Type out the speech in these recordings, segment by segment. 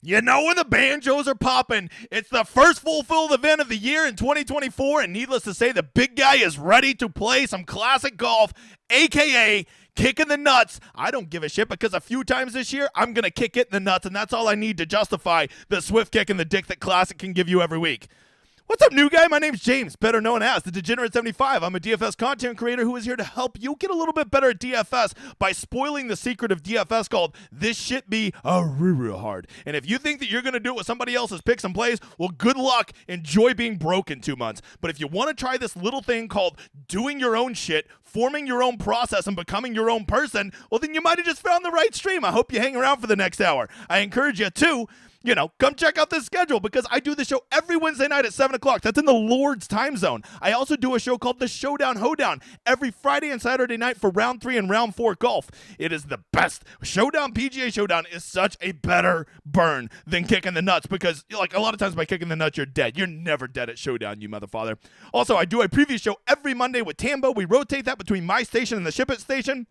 You know when the banjos are popping. It's the first full-filled event of the year in 2024, and needless to say, the big guy is ready to play some classic golf, a.k.a. kicking the nuts. I don't give a shit because a few times this year, I'm going to kick it in the nuts, and that's all I need to justify the swift kick in the dick that Classic can give you every week. What's up, new guy? My name's James, better known as the Degenerate75. I'm a DFS content creator who is here to help you get a little bit better at DFS by spoiling the secret of DFS called this shit be real hard. And if you think that you're going to do it with somebody else's picks and plays, well, good luck. Enjoy being broke in 2 months. But if you want to try this little thing called doing your own shit, forming your own process, and becoming your own person, well, then you might have just found the right stream. I hope you hang around for the next hour. I encourage you to come check out this schedule because I do the show every Wednesday night at 7 o'clock. That's in the Lord's time zone. I also do a show called The Showdown Hoedown every Friday and Saturday night for round 3 and round 4 golf. It is the best. Showdown, PGA Showdown is such a better burn than kicking the nuts because, like, a lot of times by kicking the nuts, you're dead. You're never dead at Showdown, you motherfather. Also, I do a preview show every Monday with Tambo. We rotate that between my station and the Ship It station.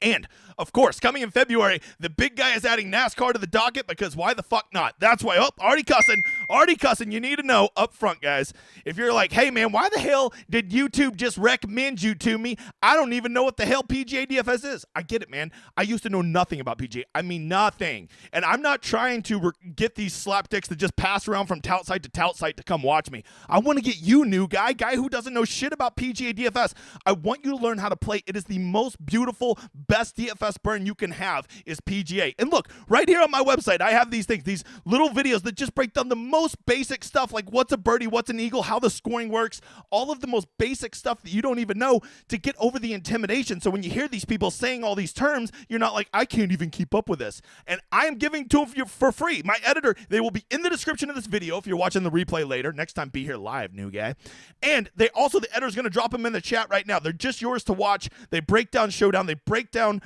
And, of course, coming in February, the big guy is adding NASCAR to the docket because why the fuck not? That's why, already cussing, you need to know up front, guys. If you're like, hey, man, why the hell did YouTube just recommend you to me? I don't even know what the hell PGA DFS is. I get it, man. I used to know nothing about PGA. I mean, nothing. And I'm not trying to get these slapdicks that just pass around from tout site to come watch me. I want to get you, new guy who doesn't know shit about PGA DFS. I want you to learn how to play. It is the most beautiful, best DFS burn you can have is PGA. And look, right here on my website, I have these things, these little videos that just break down the most basic stuff like what's a birdie, what's an eagle, how the scoring works, all of the most basic stuff that you don't even know to get over the intimidation. So when you hear these people saying all these terms, you're not like, I can't even keep up with this. And I am giving to you for free. My editor, they will be in the description of this video if you're watching the replay later. Next time, be here live, new guy. And the editor's going to drop them in the chat right now. They're just yours to watch. They break down Showdown. They break down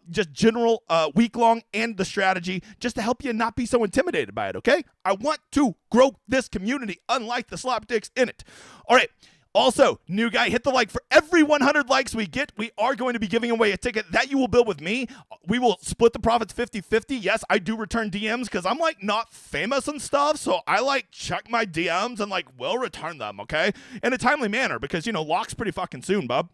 just general week-long and the strategy just to help you not be so intimidated by it, okay? I want to grow this community, unlike the slapdicks in it. All right. Also, new guy, hit the like. For every 100 likes we get, we are going to be giving away a ticket that you will build with me. We will split the profits 50-50. Yes, I do return DMs because I'm, like, not famous and stuff, so I, like, check my DMs and, like, will return them, okay? In a timely manner because, lock's pretty fucking soon, bub.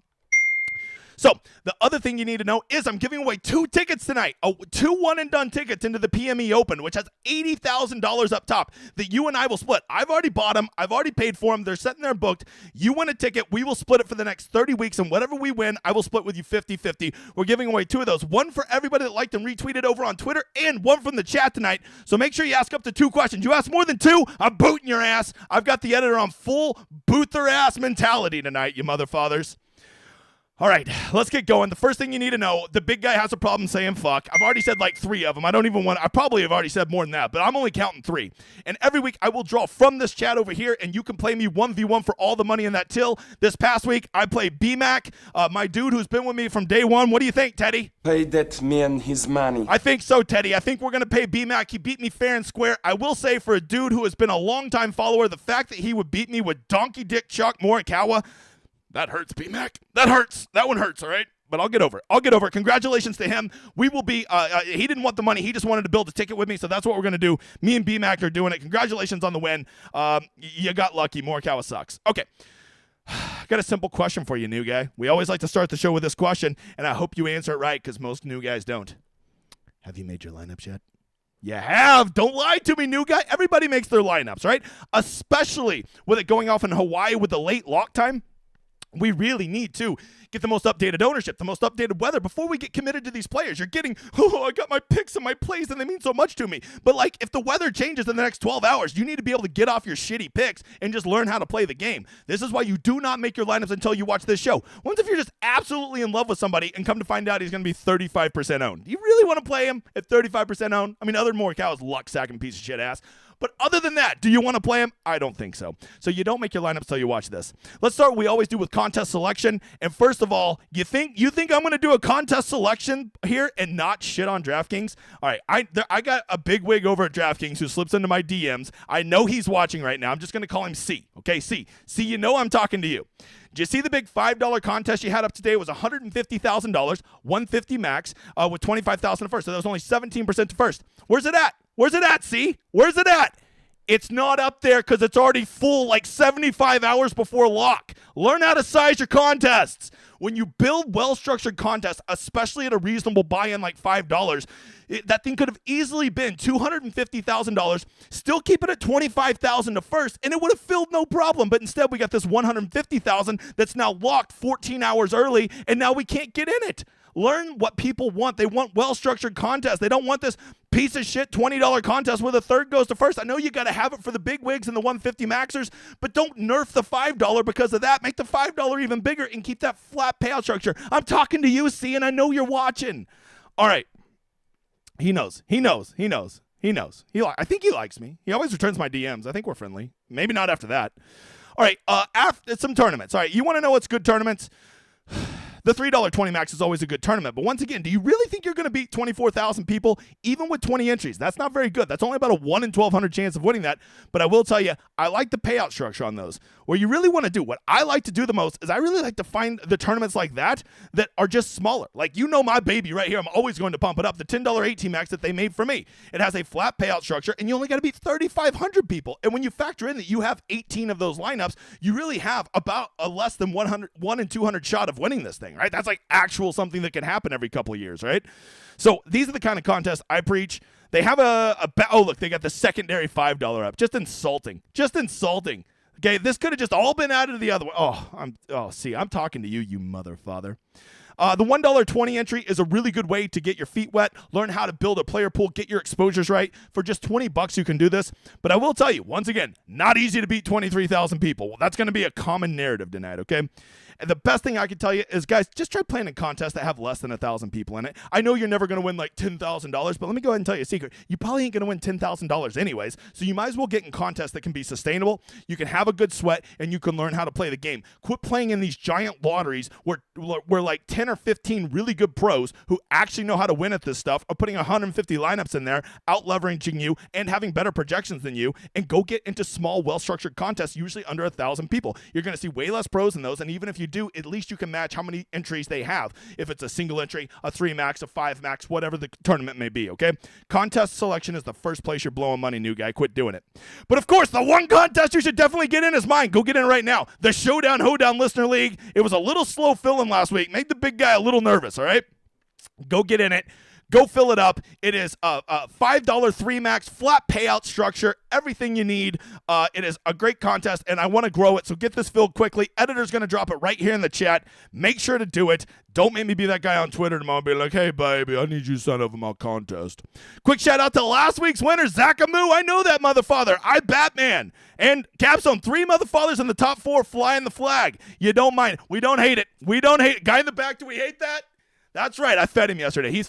So, the other thing you need to know is I'm giving away 2 tickets tonight, 2 one-and-done tickets into the PME Open, which has $80,000 up top that you and I will split. I've already bought them. I've already paid for them. They're sitting there booked. You win a ticket. We will split it for the next 30 weeks, and whatever we win, I will split with you 50-50. We're giving away 2 of those, one for everybody that liked and retweeted over on Twitter, and one from the chat tonight. So make sure you ask up to 2 questions. You ask more than 2, I'm booting your ass. I've got the editor on full boot their ass mentality tonight, you motherfathers. All right, let's get going. The first thing you need to know, the big guy has a problem saying fuck. I've already said like 3 of them. I probably have already said more than that, but I'm only counting 3. And every week I will draw from this chat over here, and you can play me 1v1 for all the money in that till. This past week, I played B-Mac, my dude who's been with me from day one. What do you think, Teddy? Pay that man his money. I think so, Teddy. I think we're going to pay B-Mac. He beat me fair and square. I will say for a dude who has been a longtime follower, the fact that he would beat me with Donkey Dick Chuck Morikawa, that hurts, B-Mac. That hurts. That one hurts, all right? But I'll get over it. Congratulations to him. We will be, he didn't want the money. He just wanted to build a ticket with me, so that's what we're going to do. Me and B-Mac are doing it. Congratulations on the win. You got lucky. Morikawa sucks. Okay. I got a simple question for you, new guy. We always like to start the show with this question, and I hope you answer it right because most new guys don't. Have you made your lineups yet? You have. Don't lie to me, new guy. Everybody makes their lineups, right? Especially with it going off in Hawaii with the late lock time. We really need to get the most updated ownership, the most updated weather before we get committed to these players. You're getting, I got my picks and my plays and they mean so much to me. But like if the weather changes in the next 12 hours, you need to be able to get off your shitty picks and just learn how to play the game. This is why you do not make your lineups until you watch this show. Once if you're just absolutely in love with somebody and come to find out he's going to be 35% owned. Do you really want to play him at 35% owned? I mean, other than Morikawa's luck sacking piece of shit ass. But other than that, do you want to play him? I don't think so. So you don't make your lineups till you watch this. Let's start what we always do with contest selection. And first of all, you think I'm going to do a contest selection here and not shit on DraftKings? All right, I got a big wig over at DraftKings who slips into my DMs. I know he's watching right now. I'm just going to call him C. Okay, C. C, you know I'm talking to you. Did you see the big $5 contest you had up today? It was $150,000, 150 max, with $25,000 to first. So that was only 17% to first. Where's it at? Where's it at, see? Where's it at? It's not up there because it's already full like 75 hours before lock. Learn how to size your contests. When you build well-structured contests, especially at a reasonable buy-in like $5, that thing could have easily been $250,000, still keep it at $25,000 to first, and it would have filled no problem. But instead, we got this $150,000 that's now locked 14 hours early, and now we can't get in it. Learn what people want. They want well-structured contests. They don't want this piece of shit $20 contest where the third goes to first. I know you got to have it for the big wigs and the 150 maxers, but don't nerf the $5 because of that. Make the $5 even bigger and keep that flat payout structure. I'm talking to you, C, and I know you're watching. All right. He knows. I think he likes me. He always returns my DMs. I think we're friendly. Maybe not after that. All right. After some tournaments. All right. You want to know what's good tournaments? The $3.20 max is always a good tournament. But once again, do you really think you're going to beat 24,000 people even with 20 entries? That's not very good. That's only about a 1 in 1,200 chance of winning that. But I will tell you, I like the payout structure on those. Where you really want to do, what I like to do the most is I really like to find the tournaments like that are just smaller. Like, you know my baby right here. I'm always going to pump it up. The $10 18 max that they made for me. It has a flat payout structure, and you only got to beat 3,500 people. And when you factor in that you have 18 of those lineups, you really have about a less than 1 in 200 shot of winning this thing, right? That's like actual something that can happen every couple of years, right? So these are the kind of contests I preach. They have oh, look, they got the secondary $5 up. Just insulting. Okay, this could have just all been added to the other one. I'm talking to you, you mother father. The $1.20 entry is a really good way to get your feet wet, learn how to build a player pool, get your exposures right. For just $20, you can do this. But I will tell you, once again, not easy to beat 23,000 people. Well, that's going to be a common narrative tonight, okay? And the best thing I can tell you is, guys, just try playing in contests that have less than 1,000 people in it. I know you're never going to win like $10,000, but let me go ahead and tell you a secret. You probably ain't going to win $10,000 anyways, so you might as well get in contests that can be sustainable. You can have a good sweat, and you can learn how to play the game. Quit playing in these giant lotteries where like 10 or 15 really good pros who actually know how to win at this stuff are putting 150 lineups in there, out-leveraging you, and having better projections than you, and go get into small, well-structured contests, usually under 1,000 people. You're going to see way less pros in those, and even if you do, at least you can match how many entries they have. If it's a single entry, a 3 max, a 5 max, whatever the tournament may be, okay? Contest selection is the first place you're blowing money, new guy. Quit doing it. But of course, the one contest you should definitely get in is mine. Go get in right now. The Showdown Hoedown Listener League. It was a little slow filling last week. Made the big guy a little nervous, all right? Go get in it. Go fill it up. It is a $5 3 max flat payout structure, everything you need. It is a great contest, and I want to grow it, so get this filled quickly. Editor's going to drop it right here in the chat. Make sure to do it. Don't make me be that guy on Twitter tomorrow and be like, hey, baby, I need you to sign up for my contest. Quick shout out to last week's winner, Zakamu. I know that motherfather. I Batman. And Capstone, 3 motherfathers in the top 4 flying the flag. You don't mind. We don't hate it. Guy in the back, do we hate that? That's right. I fed him yesterday. He's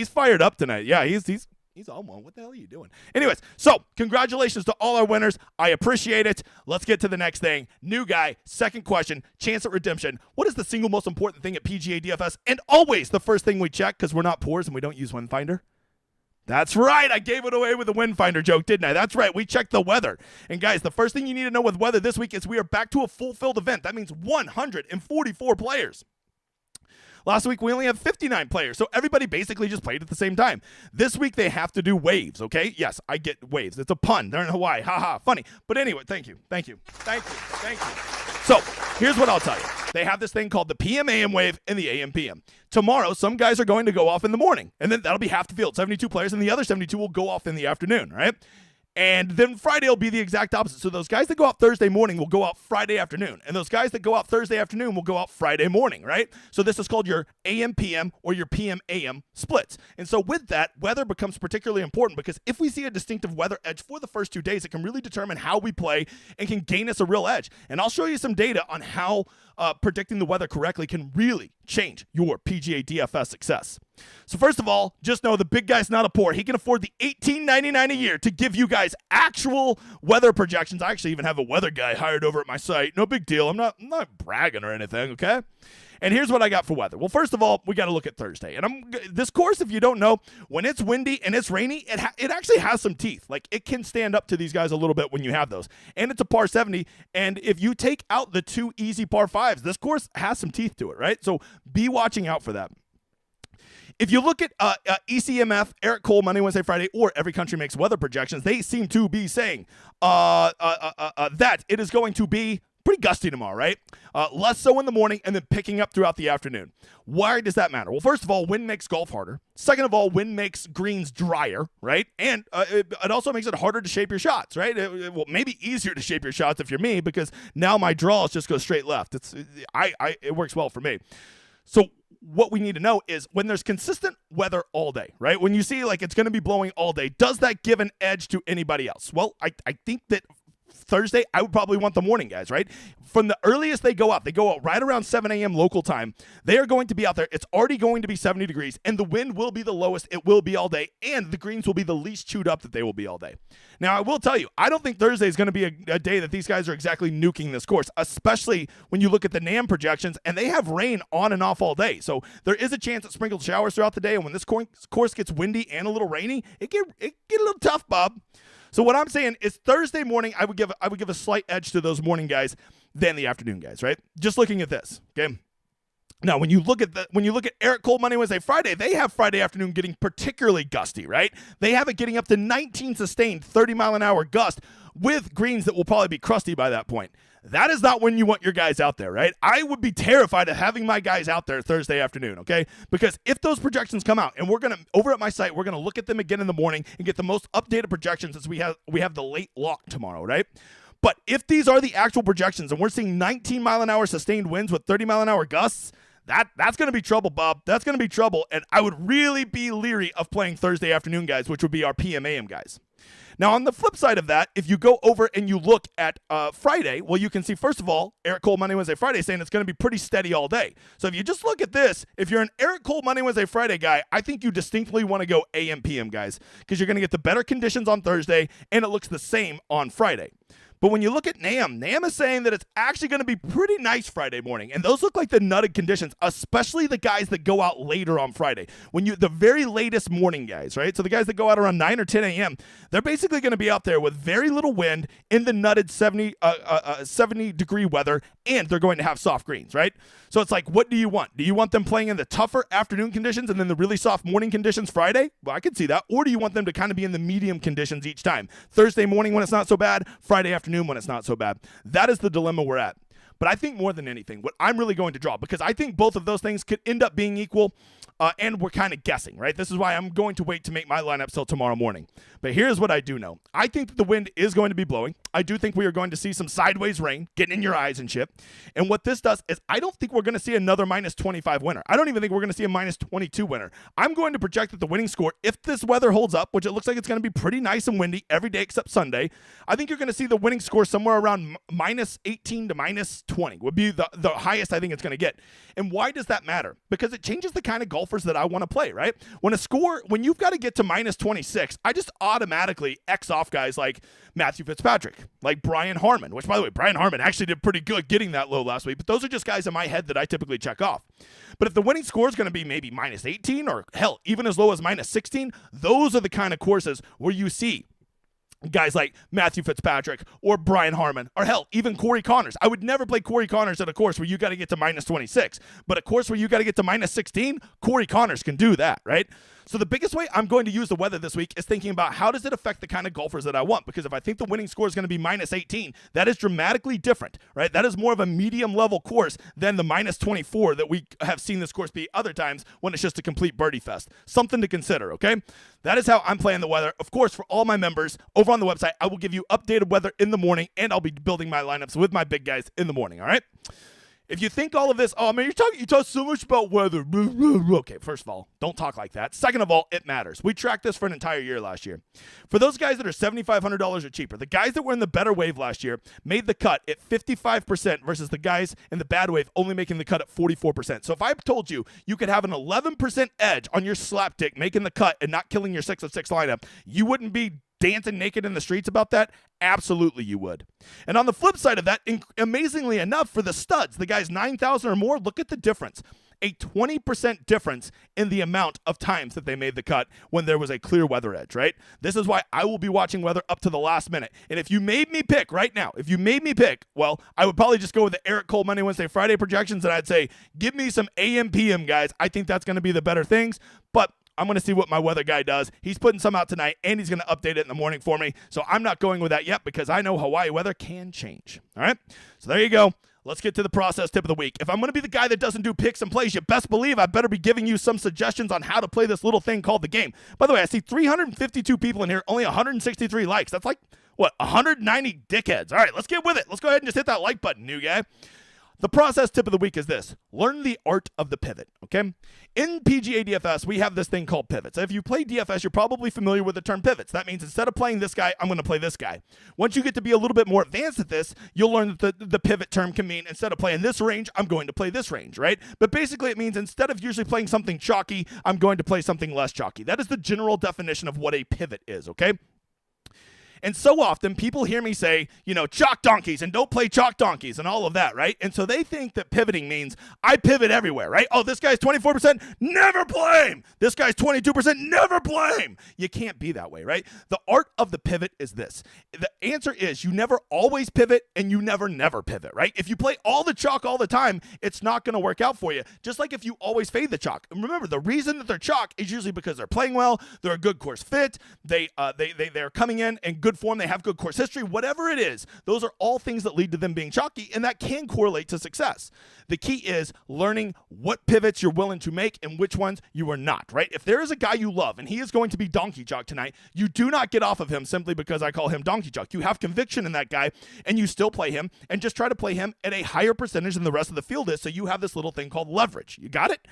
fired up tonight. Yeah, he's all one. What the hell are you doing? Anyways, so congratulations to all our winners. I appreciate it. Let's get to the next thing. New guy, second question, chance at redemption. What is the single most important thing at PGA DFS? And always the first thing we check, because we're not poors and we don't use Windfinder. That's right. I gave it away with the Windfinder joke, didn't I? That's right. We checked the weather. And guys, the first thing you need to know with weather this week is we are back to a full-filled event. That means 144 players. Last week, we only had 59 players, so everybody basically just played at the same time. This week, they have to do waves, okay? Yes, I get waves. It's a pun. They're in Hawaii. Ha ha. Funny. But anyway, thank you. So, here's what I'll tell you. They have this thing called the PM-AM wave and the AM-PM. Tomorrow, some guys are going to go off in the morning, and then that'll be half the field, 72 players, and the other 72 will go off in the afternoon, right? And then Friday will be the exact opposite. So those guys that go out Thursday morning will go out Friday afternoon. And those guys that go out Thursday afternoon will go out Friday morning, right? So this is called your AM-PM or your PM-AM splits. And so with that, weather becomes particularly important because if we see a distinctive weather edge for the first 2 days, it can really determine how we play and can gain us a real edge. And I'll show you some data on how predicting the weather correctly can really change your PGA DFS success. So first of all, just know the big guy's not a poor. He can afford the $18.99 a year to give you guys actual weather projections. I actually even have a weather guy hired over at my site. No big deal. I'm not bragging or anything, okay? And here's what I got for weather. Well, first of all, we got to look at Thursday. And this course, if you don't know, when it's windy and it's rainy, it actually has some teeth. Like, it can stand up to these guys a little bit when you have those. And it's a par 70. And if you take out the 2 easy par 5s, this course has some teeth to it, right? So be watching out for that. if you look at ECMF, Eric Cole, Monday, Wednesday, Friday, or Every Country Makes Weather projections, they seem to be saying that it is going to be pretty gusty tomorrow, right? Less so in the morning and then picking up throughout the afternoon. Why does that matter? Well, first of all, wind makes golf harder. Second of all, wind makes greens drier, right? And it also makes it harder to shape your shots, right? Well, maybe easier to shape your shots if you're me, because now my draws just go straight left. It works well for me. So what we need to know is when there's consistent weather all day, right? When you see like it's going to be blowing all day, does that give an edge to anybody else? Well, I think that Thursday, I would probably want the morning guys, right? From the earliest they go out right around 7 a.m. local time. They are going to be out there. It's already going to be 70 degrees, and the wind will be the lowest it will be all day, and the greens will be the least chewed up that they will be all day. Now, I will tell you, I don't think Thursday is going to be a day that these guys are exactly nuking this course, especially when you look at the NAM projections, and they have rain on and off all day. So there is a chance of sprinkled showers throughout the day, and when this course gets windy and a little rainy, it get a little tough, Bob. So what I'm saying is Thursday morning, I would give a slight edge to those morning guys than the afternoon guys, right? Just looking at this, okay? Now, when you look at Eric Cole, Monday, Wednesday, Friday, they have Friday afternoon getting particularly gusty, right? They have it getting up to 19 sustained 30-mile-an-hour gust with greens that will probably be crusty by that point. That is not when you want your guys out there, right? I would be terrified of having my guys out there Thursday afternoon, okay? Because if those projections come out, and we're going to, over at my site, we're going to look at them again in the morning and get the most updated projections as we have the late lock tomorrow, right? But if these are the actual projections and we're seeing 19-mile-an-hour sustained winds with 30-mile-an-hour gusts, that's going to be trouble, Bob. That's going to be trouble, and I would really be leery of playing Thursday afternoon guys, which would be our PM AM guys. Now, on the flip side of that, if you go over and you look at Friday, well, you can see, first of all, Eric Cole, Monday, Wednesday, Friday, saying it's going to be pretty steady all day. So if you just look at this, if you're an Eric Cole, Monday, Wednesday, Friday guy, I think you distinctly want to go AM, PM, guys, because you're going to get the better conditions on Thursday, and it looks the same on Friday. But when you look at NAM is saying that it's actually going to be pretty nice Friday morning. And those look like the nutted conditions, especially the guys that go out later on Friday. The very latest morning guys, right? So the guys that go out around 9 or 10 a.m., they're basically going to be out there with very little wind in the nutted 70-degree weather, and they're going to have soft greens, right? So it's like, what do you want? Do you want them playing in the tougher afternoon conditions and then the really soft morning conditions Friday? Well, I could see that. Or do you want them to kind of be in the medium conditions each time? Thursday morning when it's not so bad, Friday afternoon when it's not so bad. That is the dilemma we're at. But I think more than anything, what I'm really going to draw, because I think both of those things could end up being equal, and we're kind of guessing, right? This is why I'm going to wait to make my lineups till tomorrow morning. But here's what I do know. I think that the wind is going to be blowing. I do think we are going to see some sideways rain getting in your eyes and shit. And what this does is I don't think we're going to see another minus 25 winner. I don't even think we're going to see a minus 22 winner. I'm going to project that the winning score, if this weather holds up, which it looks like it's going to be pretty nice and windy every day except Sunday, I think you're going to see the winning score somewhere around minus 18 to minus 20 would be the highest I think it's going to get. And why does that matter? Because it changes the kind of golfers that I want to play, right? When you've got to get to minus 26, I just automatically X off guys like Matthew Fitzpatrick, like Brian Harmon, which, by the way, Brian Harmon actually did pretty good getting that low last week, but those are just guys in my head that I typically check off. But if the winning score is going to be maybe minus 18 or, hell, even as low as minus 16, those are the kind of courses where you see guys like Matthew Fitzpatrick or Brian Harmon, or hell, even Corey Connors. I would never play Corey Connors at a course where you got to get to minus 26, but a course where you got to get to minus 16, Corey Connors can do that, right? So the biggest way I'm going to use the weather this week is thinking about how does it affect the kind of golfers that I want, because if I think the winning score is going to be minus 18, that is dramatically different, right? That is more of a medium level course than the minus 24 that we have seen this course be other times when it's just a complete birdie fest. Something to consider, okay? That is how I'm playing the weather. Of course, for all my members over on the website, I will give you updated weather in the morning, and I'll be building my lineups with my big guys in the morning, all right? If you think all of this, oh man, you talk so much about weather. Okay, first of all, don't talk like that. Second of all, it matters. We tracked this for an entire year last year. For those guys that are $7,500 or cheaper, the guys that were in the better wave last year made the cut at 55% versus the guys in the bad wave only making the cut at 44%. So if I told you you could have an 11% edge on your slapdick making the cut and not killing your 6 of 6 lineup, you wouldn't be dancing naked in the streets about that? Absolutely you would. And on the flip side of that, amazingly enough, for the studs, the guys 9,000 or more, look at the difference. a 20% difference in the amount of times that they made the cut when there was a clear weather edge, right? This is why I will be watching weather up to the last minute. And if you made me pick right now, well, I would probably just go with the Eric Cole Monday, Wednesday, Friday projections, and I'd say, give me some AM, PM, guys. I think that's going to be the better things, but I'm going to see what my weather guy does. He's putting some out tonight, and he's going to update it in the morning for me. So I'm not going with that yet because I know Hawaii weather can change. All right? So there you go. Let's get to the process tip of the week. If I'm going to be the guy that doesn't do picks and plays, you best believe I better be giving you some suggestions on how to play this little thing called the game. By the way, I see 352 people in here, only 163 likes. That's like, 190 dickheads. All right, let's get with it. Let's go ahead and just hit that like button, new guy. The process tip of the week is this. Learn the art of the pivot, okay? In PGA DFS, we have this thing called pivots. If you play DFS, you're probably familiar with the term pivots. That means instead of playing this guy, I'm going to play this guy. Once you get to be a little bit more advanced at this, you'll learn that the pivot term can mean instead of playing this range, I'm going to play this range, right? But basically it means instead of usually playing something chalky, I'm going to play something less chalky. That is the general definition of what a pivot is, okay? And so often people hear me say, chalk donkeys and don't play chalk donkeys and all of that, right? And so they think that pivoting means I pivot everywhere, right? Oh, this guy's 24%, never play him. This guy's 22%, never play him. You can't be that way, right? The art of the pivot is this. The answer is you never always pivot and you never pivot, right? If you play all the chalk all the time, it's not going to work out for you. Just like if you always fade the chalk. And remember, the reason that they're chalk is usually because they're playing well, they're a good course fit, they're coming in good form, they have good course history, whatever it is, those are all things that lead to them being chalky, and that can correlate to success. The key is learning what pivots you're willing to make and which ones you are not, right? If there is a guy you love and he is going to be donkey chalk tonight, you do not get off of him simply because I call him donkey chalk. You have conviction in that guy and you still play him and just try to play him at a higher percentage than the rest of the field is, so you have this little thing called leverage. You got it?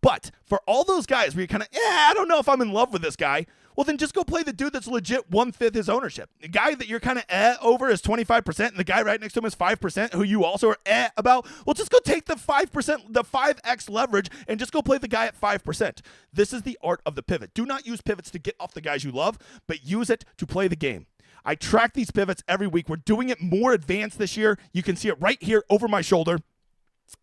But for all those guys where you're kind of, I don't know if I'm in love with this guy, well, then just go play the dude that's legit 1/5 his ownership. The guy that you're kind of over is 25%, and the guy right next to him is 5%, who you also are about. Well, just go take the 5%, the 5x leverage, and just go play the guy at 5%. This is the art of the pivot. Do not use pivots to get off the guys you love, but use it to play the game. I track these pivots every week. We're doing it more advanced this year. You can see it right here over my shoulder.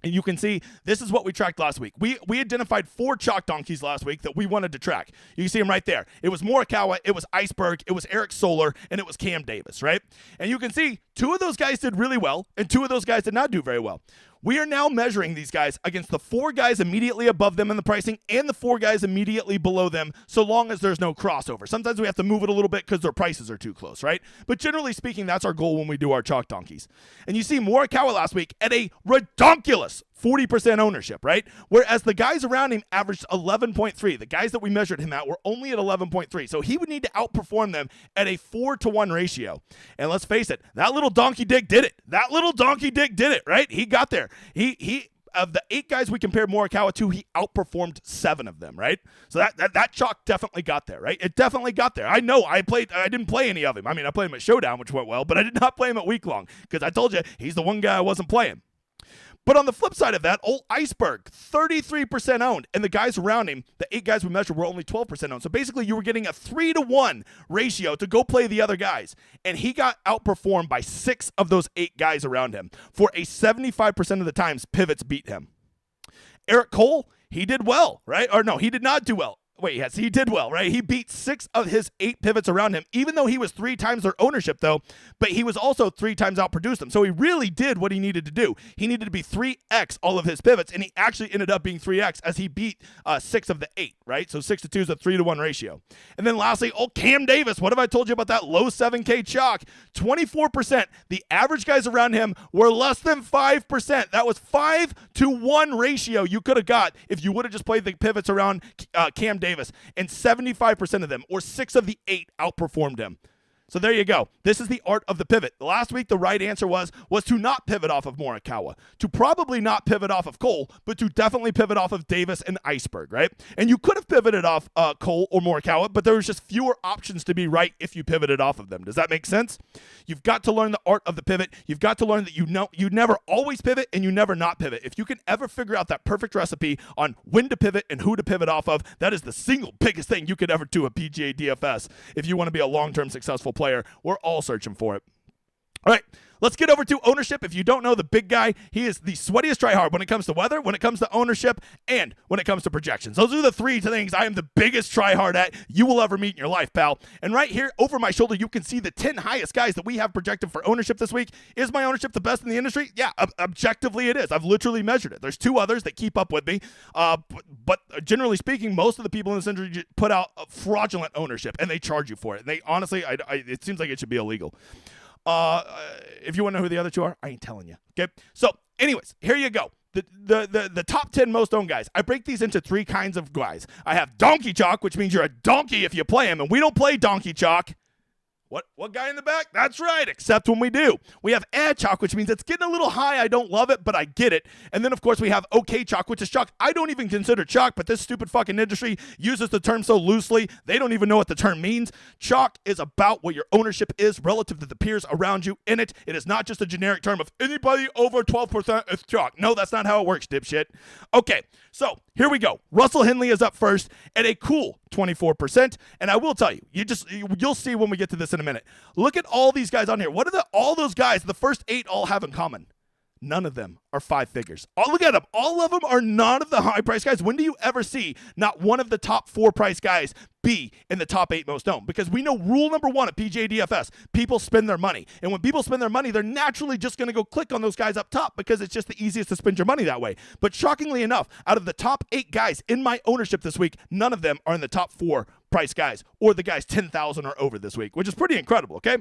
And you can see this is what we tracked last week. We identified 4 chalk donkeys last week that we wanted to track. You can see them right there. It was Morikawa, it was Iceberg, it was Eric Soler, and it was Cam Davis, right? And you can see 2 of those guys did really well, and 2 of those guys did not do very well. We are now measuring these guys against the 4 guys immediately above them in the pricing and the 4 guys immediately below them, so long as there's no crossover. Sometimes we have to move it a little bit because their prices are too close, right? But generally speaking, that's our goal when we do our chalk donkeys. And you see Morikawa last week at a redonkulous 40% ownership, right? Whereas the guys around him averaged 11.3. The guys that we measured him at were only at 11.3. So he would need to outperform them at a 4-to-1 ratio. And let's face it, that little donkey dick did it. That little donkey dick did it, right? He got there. He of the 8 guys we compared Morikawa to, he outperformed 7 of them, right? So that chalk definitely got there, right? It definitely got there. I know I didn't play any of him. I mean, I played him at Showdown, which went well, but I did not play him at week long because I told you he's the one guy I wasn't playing. But on the flip side of that, old Iceberg, 33% owned, and the guys around him, the 8 guys we measured, were only 12% owned. So basically, you were getting a 3-to-1 ratio to go play the other guys, and he got outperformed by 6 of those 8 guys around him. For a 75% of the times, pivots beat him. Eric Cole, he did well, right? Or no, he did not do well. Wait, yes, he did well, right? He beat 6 of his 8 pivots around him, even though he was 3 times their ownership, though, but he was also 3 times outproduced them. So he really did what he needed to do. He needed to be 3x all of his pivots, and he actually ended up being 3x as he beat 6 of the 8, right? So 6-to-2 is a 3-to-1 ratio. And then lastly, Cam Davis. What have I told you about that low 7K chalk? 24%. The average guys around him were less than 5%. That was 5-to-1 ratio you could have got if you would have just played the pivots around Cam Davis, and 75% of them, or 6 of the 8, outperformed him. So there you go. This is the art of the pivot. Last week, the right answer was to not pivot off of Morikawa, to probably not pivot off of Cole, but to definitely pivot off of Davis and Iceberg, right? And you could have pivoted off Cole or Morikawa, but there was just fewer options to be right if you pivoted off of them. Does that make sense? You've got to learn the art of the pivot. You've got to learn that you never always pivot and you never not pivot. If you can ever figure out that perfect recipe on when to pivot and who to pivot off of, that is the single biggest thing you could ever do at PGA DFS if you want to be a long-term successful player. We're all searching for it. All right, let's get over to ownership. If you don't know the big guy, he is the sweatiest tryhard when it comes to weather, when it comes to ownership, and when it comes to projections. Those are the three things I am the biggest tryhard at you will ever meet in your life, pal. And right here over my shoulder, you can see the 10 highest guys that we have projected for ownership this week. Is my ownership the best in the industry? Yeah, objectively it is. I've literally measured it. There's two others that keep up with me, but generally speaking, most of the people in this industry put out fraudulent ownership, and they charge you for it. And they honestly, it seems like it should be illegal. If you want to know who the other two are, I ain't telling you. Okay. So anyways, here you go. The top 10 most owned guys. I break these into three kinds of guys. I have donkey chalk, which means you're a donkey if you play him, and we don't play donkey chalk. What guy in the back? That's right, except when we do. We have chalk, which means it's getting a little high. I don't love it, but I get it. And then, of course, we have okay chalk, which is chalk I don't even consider chalk, but this stupid fucking industry uses the term so loosely, they don't even know what the term means. Chalk is about what your ownership is relative to the peers around you in it. It is not just a generic term of anybody over 12% is chalk. No, that's not how it works, dipshit. Okay, so here we go. Russell Henley is up first at a cool 24%. And I will tell you, you'll see when we get to this in a minute. Look at all these guys on here. What do all those guys, the first 8 all have in common? None of them are 5 figures. Look at them. All of them are none of the high price guys. When do you ever see not one of the top 4 price guys be in the top 8 most owned? Because we know rule number 1 at PGA DFS, people spend their money. And when people spend their money, they're naturally just going to go click on those guys up top because it's just the easiest to spend your money that way. But shockingly enough, out of the top 8 guys in my ownership this week, none of them are in the top 4 price guys or the guys 10,000 or over this week, which is pretty incredible, okay?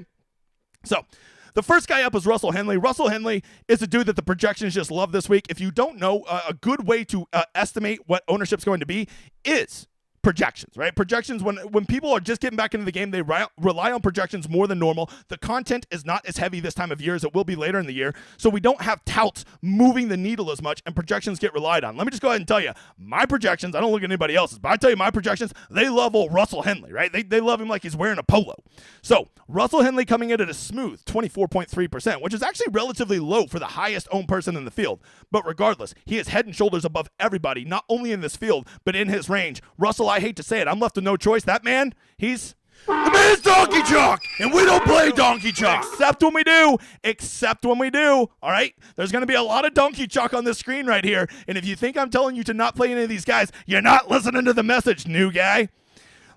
So the first guy up is Russell Henley. Russell Henley is a dude that the projections just love this week. If you don't know, a good way to estimate what ownership's going to be is projections, right? Projections, when people are just getting back into the game, they rely on projections more than normal. The content is not as heavy this time of year as it will be later in the year, so we don't have touts moving the needle as much, and projections get relied on. Let me just go ahead and tell you, my projections, I don't look at anybody else's, but I tell you my projections, they love old Russell Henley, right? They love him like he's wearing a polo. So Russell Henley coming in at a smooth 24.3%, which is actually relatively low for the highest owned person in the field. But regardless, he is head and shoulders above everybody, not only in this field, but in his range. Russell, I hate to say it, I'm left with no choice. That man, the man's donkey chalk, and we don't play donkey chalk. Except when we do. All right? There's going to be a lot of donkey chalk on this screen right here, and if you think I'm telling you to not play any of these guys, you're not listening to the message, new guy.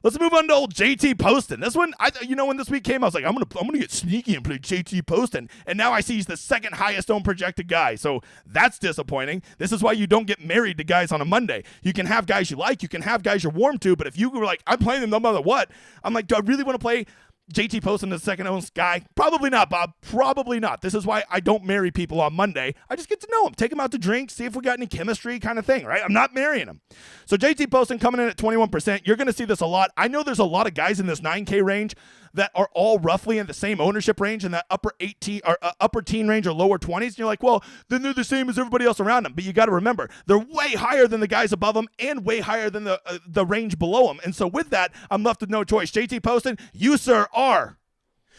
Let's move on to old JT Poston. This one, when this week came, I was like, I'm gonna get sneaky and play JT Poston. And now I see he's the second highest owned projected guy. So that's disappointing. This is why you don't get married to guys on a Monday. You can have guys you like, you can have guys you're warm to, but if you were like, I'm playing them no matter what, I'm like, do I really want to play JT Poston as the second owned guy? Probably not, Bob. Probably not. This is why I don't marry people on Monday. I just get to know them, take them out to drink, see if we got any chemistry kind of thing, right? I'm not marrying them. So JT Poston coming in at 21%. You're going to see this a lot. I know there's a lot of guys in this 9K range that are all roughly in the same ownership range in that upper teen range or lower 20s. And you're like, well, then they're the same as everybody else around them. But you got to remember, they're way higher than the guys above them and way higher than the range below them. And so with that, I'm left with no choice. JT Poston, you, sir, are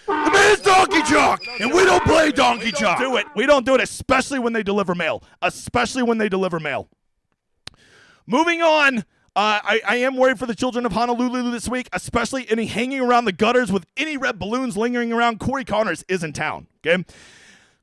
the man's donkey chalk, and we don't play donkey chalk. We don't do it, especially when they deliver mail. Moving on. I am worried for the children of Honolulu this week, especially any hanging around the gutters with any red balloons lingering around. Corey Connors is in town, okay?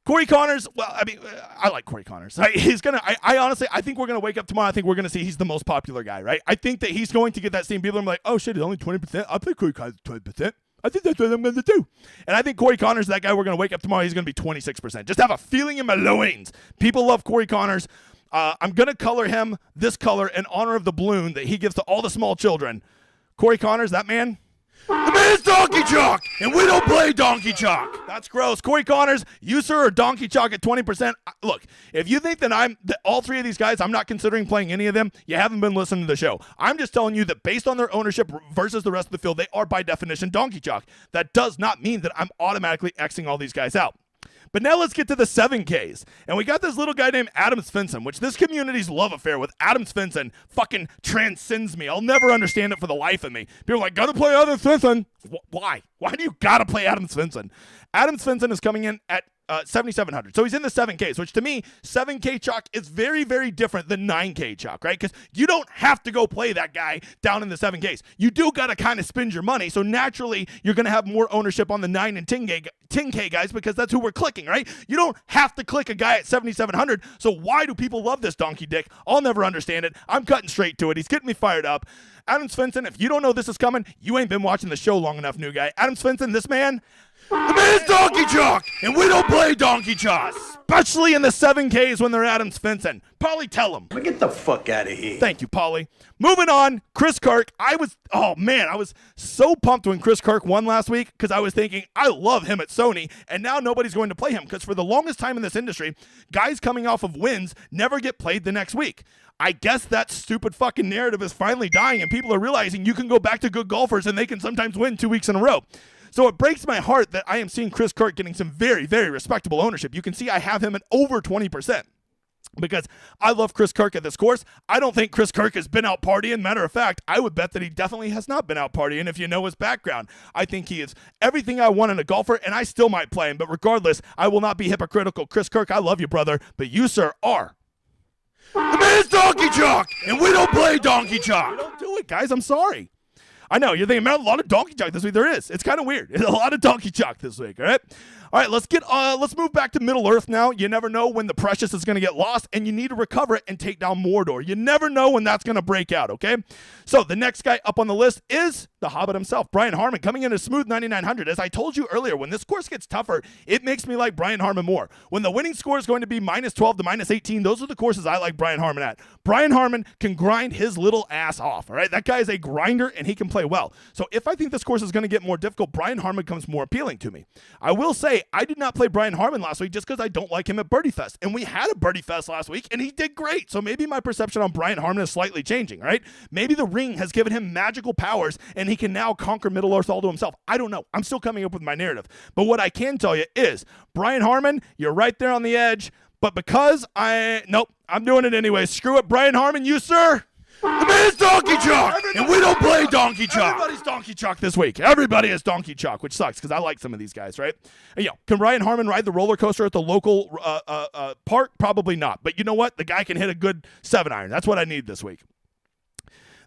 Corey Connors, well, I mean, I like Corey Connors. I honestly, I think we're going to wake up tomorrow. I think we're going to see he's the most popular guy, right? I think that he's going to get that same people. I'm like, oh, shit, it's only 20%. I'll play Corey Connors 20%. I think that's what I'm going to do. And I think Corey Connors, that guy we're going to wake up tomorrow, he's going to be 26%. Just have a feeling in my loins. People love Corey Connors. I'm going to color him this color in honor of the balloon that he gives to all the small children. Corey Connors, that man, the man's donkey chalk, and we don't play donkey chalk. That's gross. Corey Connors, you, sir, are donkey chalk at 20%. Look, if you think that all three of these guys, I'm not considering playing any of them, you haven't been listening to the show. I'm just telling you that based on their ownership versus the rest of the field, they are by definition donkey chalk. That does not mean that I'm automatically Xing all these guys out. But now let's get to the 7Ks. And we got this little guy named Adam Svensson, which this community's love affair with Adam Svensson fucking transcends me. I'll never understand it for the life of me. People are like, gotta play Adam Svensson. Why? Why do you got to play Adam Svensson? Adam Svensson is coming in at 7,700. So he's in the 7Ks, which to me, 7K chalk is very, very different than 9K chalk, right? Because you don't have to go play that guy down in the 7Ks. You do got to kind of spend your money. So naturally, you're going to have more ownership on the 9 and 10K guys because that's who we're clicking, right? You don't have to click a guy at 7,700. So why do people love this donkey dick? I'll never understand it. I'm cutting straight to it. He's getting me fired up. Adam Svensson, if you don't know this is coming, you ain't been watching the show long enough, new guy. Adam Svensson, this man, the man's donkey chalk, and we don't play donkey chalk, especially in the 7Ks when they're Adam Svensson. Polly, tell him. Get the fuck out of here. Thank you, Polly. Moving on, Chris Kirk. I was so pumped when Chris Kirk won last week because I was thinking, I love him at Sony, and now nobody's going to play him because for the longest time in this industry, guys coming off of wins never get played the next week. I guess that stupid fucking narrative is finally dying, and people are realizing you can go back to good golfers and they can sometimes win 2 weeks in a row. So it breaks my heart that I am seeing Chris Kirk getting some very, very respectable ownership. You can see I have him at over 20%. Because I love Chris Kirk at this course. I don't think Chris Kirk has been out partying. Matter of fact, I would bet that he definitely has not been out partying if you know his background. I think he is everything I want in a golfer, and I still might play him. But regardless, I will not be hypocritical. Chris Kirk, I love you, brother, but you, sir, are. The man's donkey chalk, and we don't play donkey chalk. We don't do it, guys. I'm sorry. I know, you're thinking, man, a lot of donkey chalk this week. There is. It's kind of weird. It's a lot of donkey chalk this week, all right? All right, let's move back to Middle Earth now. You never know when the Precious is going to get lost, and you need to recover it and take down Mordor. You never know when that's going to break out, okay? So the next guy up on the list is the Hobbit himself, Brian Harman, coming in a smooth 9,900. As I told you earlier, when this course gets tougher, it makes me like Brian Harman more. When the winning score is going to be -12 to -18, those are the courses I like Brian Harman at. Brian Harman can grind his little ass off, all right? That guy is a grinder, and he can play well. So if I think this course is going to get more difficult, Brian Harman comes more appealing to me. I will say, I did not play Brian Harman last week just because I don't like him at Birdie Fest. And we had a Birdie Fest last week, and he did great. So maybe my perception on Brian Harman is slightly changing, right? Maybe the ring has given him magical powers, and he can now conquer Middle Earth all to himself. I don't know. I'm still coming up with my narrative. But what I can tell you is, Brian Harman, you're right there on the edge. But because I'm doing it anyway. Screw it, Brian Harman, you, sir. The man's donkey chalk, and we don't play donkey chalk. Everybody's donkey chalk this week. Everybody is donkey chalk, which sucks because I like some of these guys, right? And, can Brian Harman ride the roller coaster at the local park? Probably not. But you know what? The guy can hit a good 7-iron. That's what I need this week.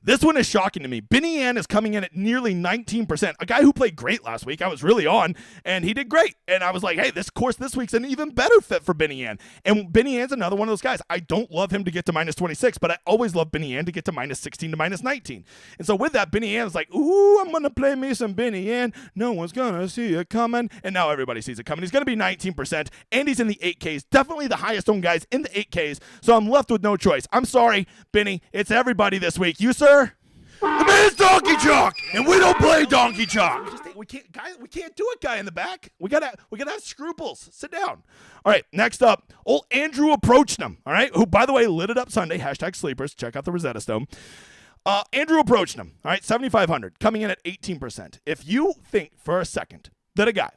This one is shocking to me. Benny Ann is coming in at nearly 19%. A guy who played great last week. I was really on, and he did great. And I was like, hey, this course this week's an even better fit for Benny Ann. And Benny Ann's another one of those guys. I don't love him to get to -26, but I always love Benny Ann to get to -16 to -19. And so with that, Benny Ann is like, ooh, I'm going to play me some Benny Ann. No one's going to see it coming. And now everybody sees it coming. He's going to be 19%, and he's in the 8Ks. Definitely the highest owned guys in the 8Ks. So I'm left with no choice. I'm sorry, Benny. It's everybody this week. You, sir? The man's donkey chalk, and we don't play donkey chalk. We can't do it, guy in the back. We gotta have scruples. Sit down. All right, next up, old Andrew approached him. All right, who by the way lit it up Sunday. #sleepers. Check out the Rosetta Stone. Andrew approached him. All right, 7,500, coming in at 18%. If you think for a second that a guy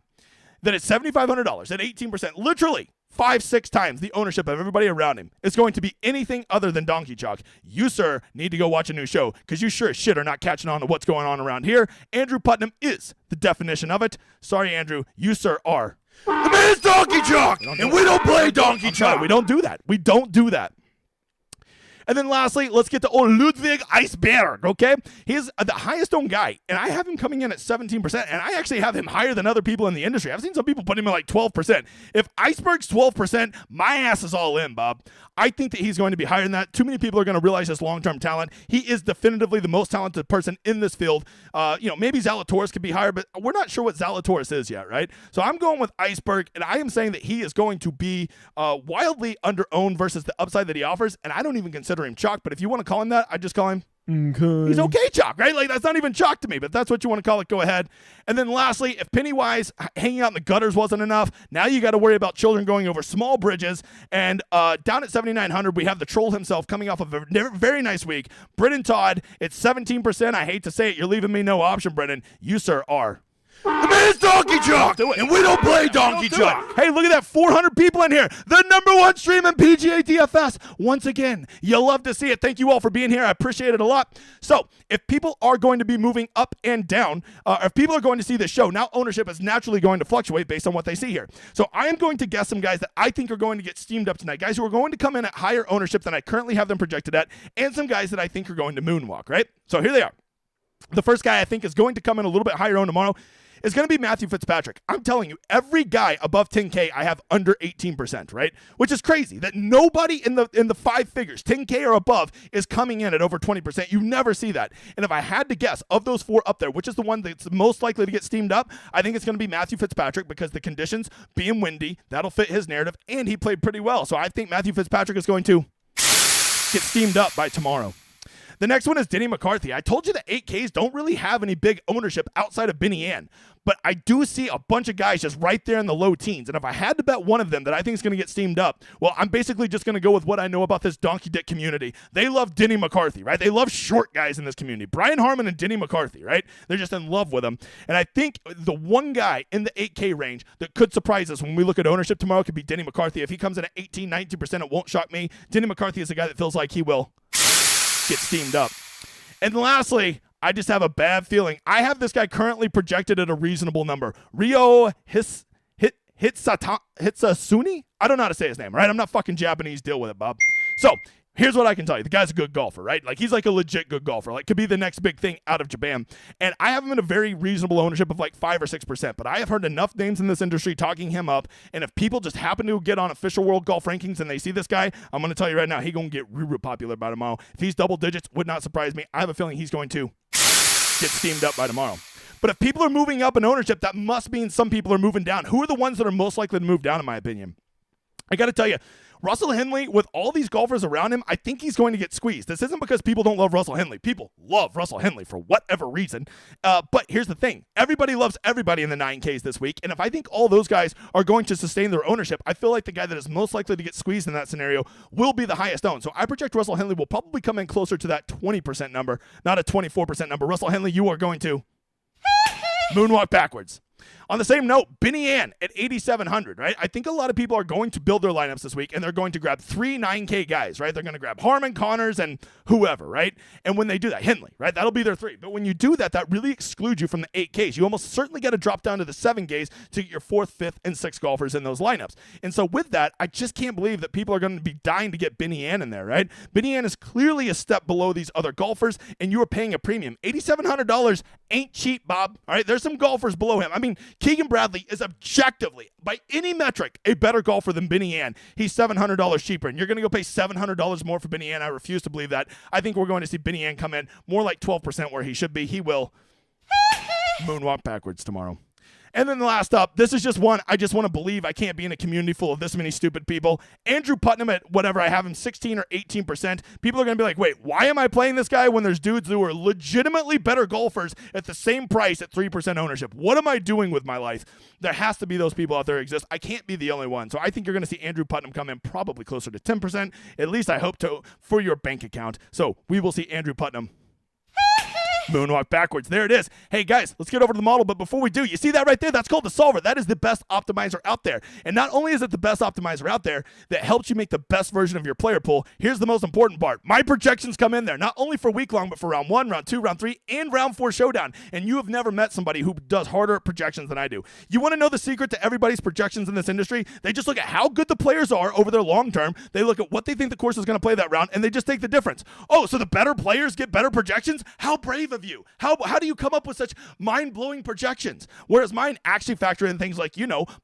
that is $7,500 at 18%, literally 5-6 times the ownership of everybody around him is going to be anything other than donkey chalk, you, sir, need to go watch a new show because you sure as shit are not catching on to what's going on around here. Andrew Putnam is the definition of it. Sorry, Andrew. You, sir, are. The man's donkey chalk, and we don't play donkey chalk. We don't do that. We don't do that. And then lastly, let's get to old Ludwig Eisberg, okay? He's the highest owned guy, and I have him coming in at 17%, and I actually have him higher than other people in the industry. I've seen some people put him at like 12%. If Eisberg's 12%, my ass is all in, Bob. I think that he's going to be higher than that. Too many people are going to realize his long-term talent. He is definitively the most talented person in this field. Maybe Zalatoris could be higher, but we're not sure what Zalatoris is yet, right? So I'm going with Eisberg, and I am saying that he is going to be wildly under-owned versus the upside that he offers, and I don't even consider him chalk, but if you want to call him that, I just call him he's okay chalk, right? Like, that's not even chalk to me, but that's what you want to call it. Go ahead. And then lastly, if Pennywise hanging out in the gutters wasn't enough, now you got to worry about children going over small bridges. And down at 7,900, we have the troll himself coming off of a very nice week. Brennan Todd, it's 17%. I hate to say it. You're leaving me no option, Brennan. You, sir, are. The man's Donkey Chuck, and we don't play Donkey Chuck. Hey, look at that, 400 people in here. The #1 stream in PGA DFS. Once again, you'll love to see it. Thank you all for being here. I appreciate it a lot. So, if people are going to be moving up and down, if people are going to see this show, now ownership is naturally going to fluctuate based on what they see here. So, I am going to guess some guys that I think are going to get steamed up tonight. Guys who are going to come in at higher ownership than I currently have them projected at, and some guys that I think are going to moonwalk, right? So, here they are. The first guy I think is going to come in a little bit higher owned tomorrow is going to be Matthew Fitzpatrick. I'm telling you, every guy above 10K I have under 18%, right? Which is crazy that nobody in the five figures, 10K or above, is coming in at over 20%. You never see that. And if I had to guess, of those four up there, which is the one that's most likely to get steamed up, I think it's going to be Matthew Fitzpatrick because the conditions being windy, that'll fit his narrative, and he played pretty well. So I think Matthew Fitzpatrick is going to get steamed up by tomorrow. The next one is Denny McCarthy. I told you that 8Ks don't really have any big ownership outside of Benny Ann, but I do see a bunch of guys just right there in the low teens, and if I had to bet one of them that I think is going to get steamed up, well, I'm basically just going to go with what I know about this donkey dick community. They love Denny McCarthy, right? They love short guys in this community. Brian Harmon and Denny McCarthy, right? They're just in love with him, and I think the one guy in the 8K range that could surprise us when we look at ownership tomorrow could be Denny McCarthy. If he comes in at 18, 19%, it won't shock me. Denny McCarthy is a guy that feels like he will get steamed up. And lastly, I just have a bad feeling. I have this guy currently projected at a reasonable number. Ryo Hitsasuni? I don't know how to say his name, right? I'm not fucking Japanese. Deal with it, Bob. So, here's what I can tell you. The guy's a good golfer, right? Like, he's like a legit good golfer. Like, could be the next big thing out of Japan. And I have him in a very reasonable ownership of like 5 or 6%. But I have heard enough names in this industry talking him up. And if people just happen to get on official world golf rankings and they see this guy, I'm going to tell you right now, he's going to get real popular by tomorrow. If he's double digits, would not surprise me. I have a feeling he's going to get steamed up by tomorrow. But if people are moving up in ownership, that must mean some people are moving down. Who are the ones that are most likely to move down, in my opinion? I got to tell you, Russell Henley, with all these golfers around him, I think he's going to get squeezed. This isn't because people don't love Russell Henley. People love Russell Henley for whatever reason. But here's the thing. Everybody loves everybody in the 9Ks this week. And if I think all those guys are going to sustain their ownership, I feel like the guy that is most likely to get squeezed in that scenario will be the highest owned. So I project Russell Henley will probably come in closer to that 20% number, not a 24% number. Russell Henley, you are going to moonwalk backwards. On the same note, Benny Ann at 8,700, right? I think a lot of people are going to build their lineups this week, and they're going to grab 3 9K guys, right? They're going to grab Harmon, Connors, and whoever, right? And when they do that, Henley, right? That'll be their 3. But when you do that, that really excludes you from the 8Ks. You almost certainly got to drop down to the 7Ks to get your 4th, 5th, and 6th golfers in those lineups. And so with that, I just can't believe that people are going to be dying to get Benny Ann in there, right? Benny Ann is clearly a step below these other golfers, and you are paying a premium. $8,700 ain't cheap, Bob. All right, there's some golfers below him. I mean, Keegan Bradley is objectively, by any metric, a better golfer than Benny Ann. He's $700 cheaper, and you're going to go pay $700 more for Benny Ann. I refuse to believe that. I think we're going to see Benny Ann come in more like 12% where he should be. He will moonwalk backwards tomorrow. And then the last up, this is just one I just want to believe I can't be in a community full of this many stupid people. Andrew Putnam at whatever, I have him 16 or 18%. People are going to be like, wait, why am I playing this guy when there's dudes who are legitimately better golfers at the same price at 3% ownership? What am I doing with my life? There has to be those people out there exist. I can't be the only one. So I think you're going to see Andrew Putnam come in probably closer to 10%. At least I hope to for your bank account. So we will see Andrew Putnam moonwalk backwards. There it is. Hey, guys, let's get over to the model. But before we do, you see that right there? That's called the solver. That is the best optimizer out there. And not only is it the best optimizer out there that helps you make the best version of your player pool, here's the most important part. My projections come in there, not only for week long, but for round 1, round 2, round 3, and round 4 showdown. And you have never met somebody who does harder projections than I do. You want to know the secret to everybody's projections in this industry? They just look at how good the players are over their long term. They look at what they think the course is going to play that round, and they just take the difference. Oh, so the better players get better projections? How brave of you. How do you come up with such mind-blowing projections? Whereas mine actually factor in things like,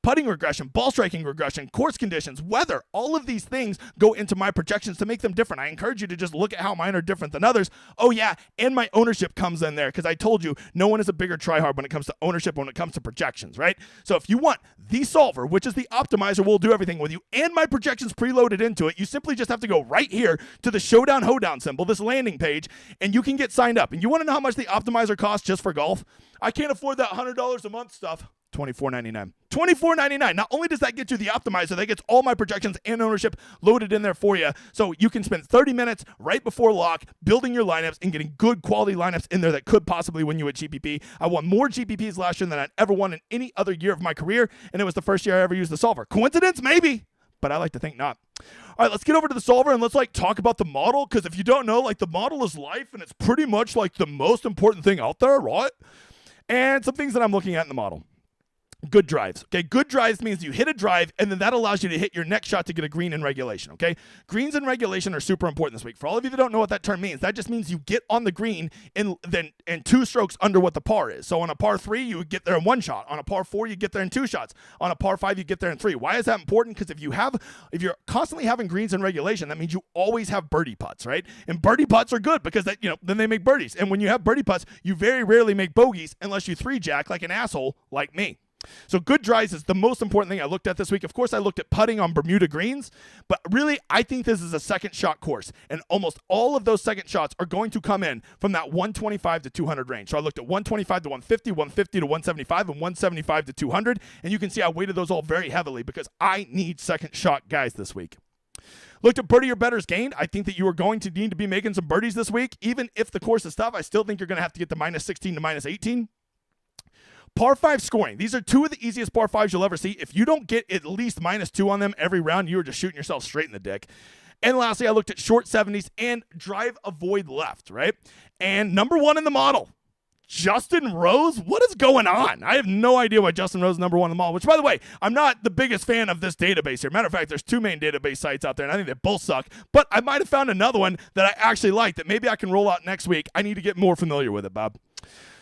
putting regression, ball striking regression, course conditions, weather. All of these things go into my projections to make them different. I encourage you to just look at how mine are different than others. Oh yeah, and my ownership comes in there because I told you no one is a bigger tryhard when it comes to ownership, when it comes to projections, right? So if you want the solver, which is the optimizer, will do everything with you, and my projections preloaded into it, you simply just have to go right here to the Showdown Hoedown symbol, this landing page, and you can get signed up. And you want to know how much the optimizer costs just for golf? I can't afford that $100 a month stuff. $24.99. $24.99. Not only does that get you the optimizer, that gets all my projections and ownership loaded in there for you. So you can spend 30 minutes right before lock building your lineups and getting good quality lineups in there that could possibly win you a GPP. I won more GPPs last year than I'd ever won in any other year of my career, and it was the first year I ever used the solver. Coincidence? Maybe, but I like to think not. All right, let's get over to the solver and let's talk about the model, because if you don't know, the model is life, and it's pretty much the most important thing out there, right? And some things that I'm looking at in the model. Good drives. Okay, good drives means you hit a drive, and then that allows you to hit your next shot to get a green in regulation. Okay, greens in regulation are super important this week. For all of you that don't know what that term means, that just means you get on the green in 2 strokes under what the par is. So on a par 3, you would get there in 1 shot. On a par 4, you get there in 2 shots. On a par 5, you get there in 3. Why is that important? Because if you're constantly having greens in regulation, that means you always have birdie putts, right? And birdie putts are good because then they make birdies. And when you have birdie putts, you very rarely make bogeys unless you 3-jack like an asshole like me. So good drives is the most important thing I looked at this week. Of course, I looked at putting on Bermuda greens, but really, I think this is a second shot course, and almost all of those second shots are going to come in from that 125 to 200 range. So I looked at 125 to 150, 150 to 175, and 175 to 200, and you can see I weighted those all very heavily because I need second shot guys this week. Looked at birdie or bettors gained. I think that you are going to need to be making some birdies this week. Even if the course is tough, I still think you're going to have to get to minus 16 to minus 18. Par 5 scoring. These are 2 of the easiest par 5s you'll ever see. If you don't get at least minus 2 on them every round, you are just shooting yourself straight in the dick. And lastly, I looked at short 70s and drive avoid left, right? And number 1 in the model, Justin Rose. What is going on? I have no idea why Justin Rose is number 1 in the model, which, by the way, I'm not the biggest fan of this database here. Matter of fact, there's 2 main database sites out there, and I think they both suck. But I might have found another one that I actually like that maybe I can roll out next week. I need to get more familiar with it, Bob.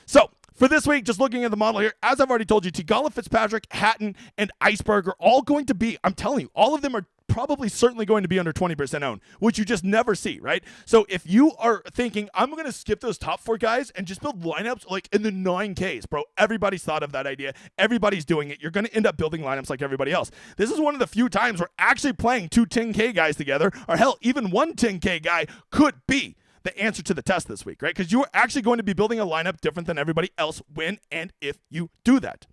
So, for this week, just looking at the model here, as I've already told you, Tigala, Fitzpatrick, Hatton, and Iceberg are all going to be, I'm telling you, all of them are probably certainly going to be under 20% owned, which you just never see, right? So if you are thinking, I'm going to skip those top 4 guys and just build lineups in the 9Ks, bro, everybody's thought of that idea. Everybody's doing it. You're going to end up building lineups like everybody else. This is one of the few times we're actually playing 2 10K guys together, or hell, even 1 10K guy could be the answer to the test this week, right? Because you are actually going to be building a lineup different than everybody else when and if you do that.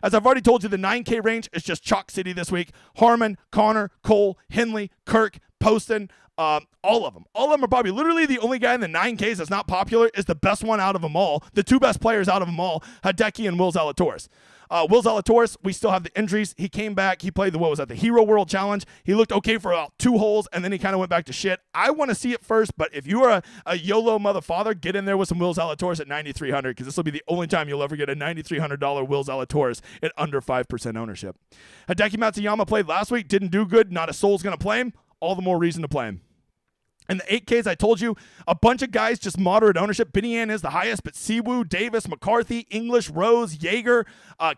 As I've already told you, the 9K range is just chalk city this week. Harmon, Connor, Cole, Henley, Kirk, Poston, all of them. All of them are probably literally the only guy in the 9Ks that's not popular is the best one out of them all. The 2 best players out of them all, Hideki and Will Zalatoris. Will Zalatoris, we still have the injuries. He came back. He played the Hero World Challenge. He looked okay for about 2 holes, and then he kind of went back to shit. I want to see it first, but if you are a YOLO mother father, get in there with some Will Zalatoris at 9,300, because this will be the only time you'll ever get a $9,300 Will Zalatoris at under 5% ownership. Hideki Matsuyama played last week, didn't do good. Not a soul's going to play him. All the more reason to play him. In the 8Ks, I told you, a bunch of guys just moderate ownership. Binian is the highest, but Siwoo, Davis, McCarthy, English, Rose, Yeager,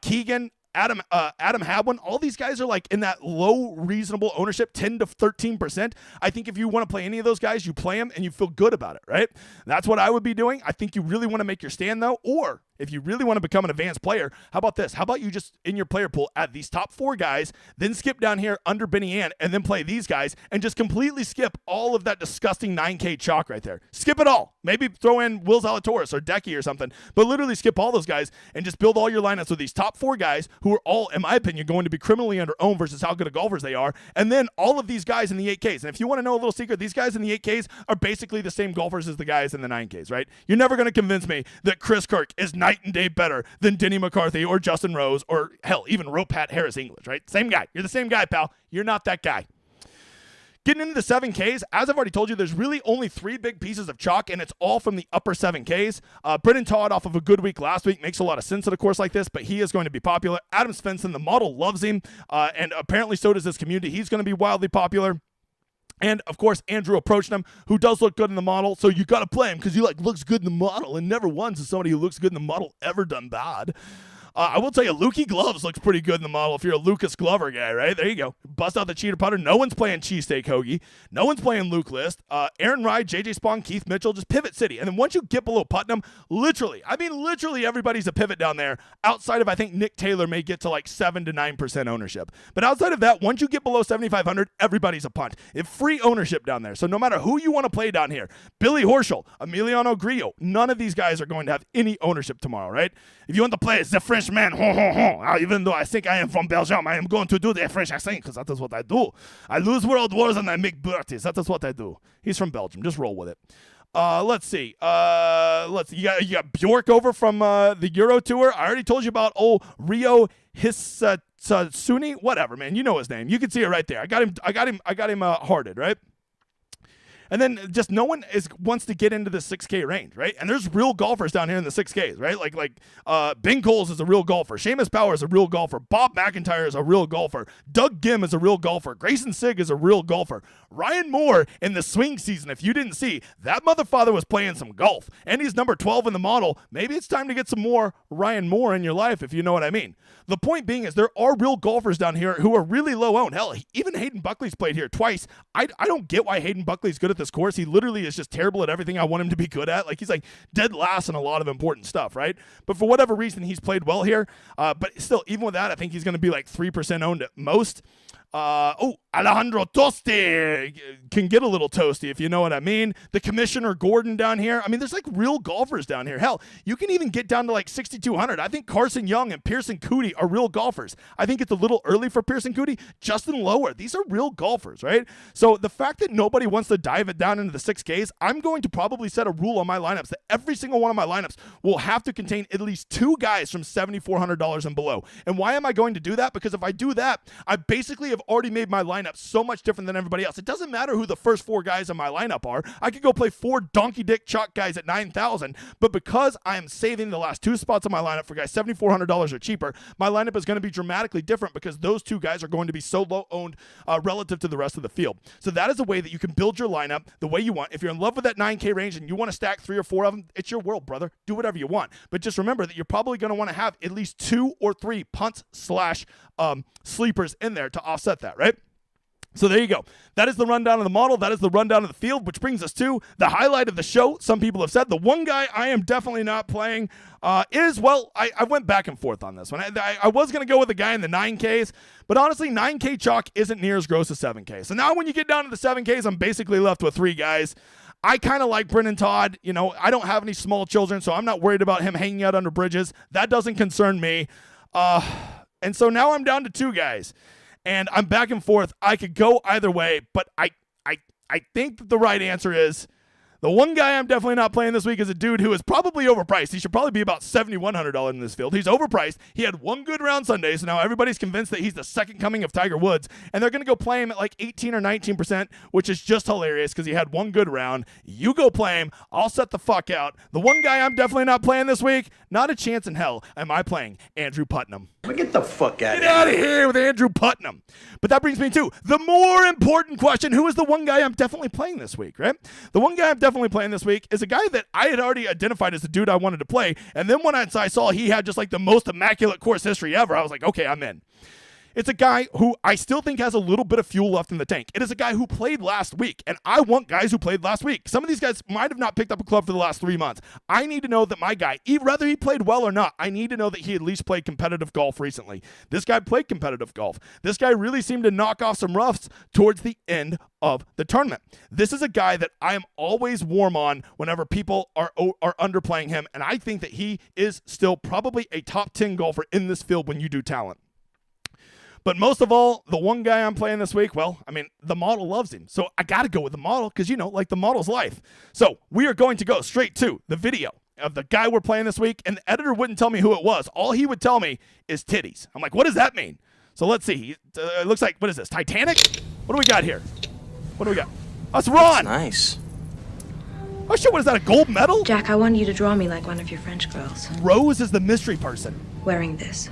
Keegan, Adam Hadwin, all these guys are in that low reasonable ownership, 10 to 13%. I think if you want to play any of those guys, you play them and you feel good about it, right? That's what I would be doing. I think you really want to make your stand, though, or if you really want to become an advanced player, how about this? How about you just, in your player pool, add these top 4 guys, then skip down here under Benny Ann, and then play these guys, and just completely skip all of that disgusting 9K chalk right there. Skip it all. Maybe throw in Will Zalatoris or Decky or something, but literally skip all those guys and just build all your lineups with these top 4 guys who are all, in my opinion, going to be criminally under-owned versus how good of golfers they are, and then all of these guys in the 8Ks. And if you want to know a little secret, these guys in the 8Ks are basically the same golfers as the guys in the 9Ks, right? You're never going to convince me that Chris Kirk is night and day better than Denny McCarthy or Justin Rose or, hell, even Ropat Harris English, right? Same guy. You're the same guy, pal. You're not that guy. Getting into the 7Ks, as I've already told you, there's really only 3 big pieces of chalk, and it's all from the upper 7Ks. Brendan Todd, off of a good week last week, makes a lot of sense at a course like this, but he is going to be popular. Adam Svensson, the model, loves him, and apparently so does this community. He's going to be wildly popular. And, of course, Andrew approached him, who does look good in the model, so you got to play him because he looks good in the model, and never once has somebody who looks good in the model ever done bad. I will tell you, Lukey Gloves looks pretty good in the model if you're a Lucas Glover guy, right? There you go. Bust out the cheater putter. No one's playing Cheesesteak Hoagie. No one's playing Luke List. Aaron Ride, JJ Spawn, Keith Mitchell, just pivot city. And then once you get below Putnam, literally everybody's a pivot down there. Outside of, I think, Nick Taylor may get to 7 to 9% ownership. But outside of that, once you get below 7,500, everybody's a punt. It's free ownership down there. So no matter who you want to play down here, Billy Horschel, Emiliano Grillo, none of these guys are going to have any ownership tomorrow, right? If you want to play the French Frenchman. Even though I think I am from Belgium, I am going to do the French accent because that is what I do. I lose world wars and I make birthdays. That is what I do. He's from Belgium. Just roll with it. Let's see. You got Bjork over from the Euro Tour. I already told you about Rio Suni. Whatever, man. You know his name. You can see it right there. I got him hearted, right? And then just no one wants to get into the 6K range, right? And there's real golfers down here in the 6Ks, right? Like Ben Coles is a real golfer. Seamus Power is a real golfer. Bob McIntyre is a real golfer. Doug Gim is a real golfer. Grayson Sigg is a real golfer. Ryan Moore in the swing season, if you didn't see, that motherfather was playing some golf. And he's number 12 in the model. Maybe it's time to get some more Ryan Moore in your life, if you know what I mean. The point being is there are real golfers down here who are really low owned. Hell, even Hayden Buckley's played here twice. I don't get why Hayden Buckley's good at this course. He literally is just terrible at everything I want him to be good at. Like, he's like dead last in a lot of important stuff, right? But for whatever reason, he's played well here. But still, even with that, I think he's going to be like 3% owned at most. Alejandro Toste can get a little toasty, if you know what I mean. The Commissioner Gordon down here. I mean, there's like real golfers down here. Hell, you can even get down to like 6,200. I think Carson Young and Pearson Coody are real golfers. I think it's a little early for Pearson Coody. Justin Lower. These are real golfers, right? So the fact that nobody wants to dive it down into the 6Ks, I'm going to probably set a rule on my lineups that every single one of my lineups will have to contain at least 2 guys from $7,400 and below. And why am I going to do that? Because if I do that, I basically have already made my lineup so much different than everybody else. It doesn't matter who the first 4 guys in my lineup are. I could go play 4 donkey dick chalk guys at 9,000, but because I am saving the last 2 spots in my lineup for guys $7,400 or cheaper, my lineup is going to be dramatically different because those 2 guys are going to be so low owned relative to the rest of the field. So that is a way that you can build your lineup the way you want. If you're in love with that 9K range and you want to stack 3 or 4 of them, it's your world, brother. Do whatever you want. But just remember that you're probably going to want to have at least 2 or 3 punts / sleepers in there to offset that, right? So there you go. That is the rundown of the model. That is the rundown of the field, which brings us to the highlight of the show. Some people have said the one guy I am definitely not playing is, well, I went back and forth on this one. I was going to go with the guy in the 9Ks, but honestly, 9K chalk isn't near as gross as 7K. So now when you get down to the 7Ks, I'm basically left with 3 guys. I kind of like Brennan Todd. You know, I don't have any small children, so I'm not worried about him hanging out under bridges. That doesn't concern me. And so now I'm down to 2 guys. And I'm back and forth. I could go either way, but I think that the right answer is the one guy I'm definitely not playing this week is a dude who is probably overpriced. He should probably be about $7,100 in this field. He's overpriced. He had 1 good round Sunday, so now everybody's convinced that he's the second coming of Tiger Woods, and they're going to go play him at like 18 or 19%, which is just hilarious because he had 1 good round. You go play him. I'll set the fuck out. The one guy I'm definitely not playing this week, not a chance in hell am I playing Andrew Putnam. Get the fuck out of here. Get out of here with Andrew Putnam. But that brings me to the more important question. Who is the one guy I'm definitely playing this week, right? The one guy I'm definitely playing this week is a guy that I had already identified as the dude I wanted to play. And then when I saw he had just like the most immaculate course history ever, I was like, okay, I'm in. It's a guy who I still think has a little bit of fuel left in the tank. It is a guy who played last week, and I want guys who played last week. Some of these guys might have not picked up a club for the last 3 months. I need to know that my guy, whether he played well or not, I need to know that he at least played competitive golf recently. This guy played competitive golf. This guy really seemed to knock off some roughs towards the end of the tournament. This is a guy that I am always warm on whenever people are underplaying him, and I think that he is still probably a top 10 golfer in this field when you do talent. But most of all, the one guy I'm playing this week, well, I mean, the model loves him. So I got to go with the model because, you know, like the model's life. So we are going to go straight to the video of the guy we're playing this week. And the editor wouldn't tell me who it was. All he would tell me is titties. I'm like, what does that mean? So let's see. It looks like, what is this, Titanic? What do we got here? What do we got? That's Ron. That's nice. Oh, shit, what is that, a gold medal? Jack, I want you to draw me like one of your French girls. Rose is the mystery person. Wearing this.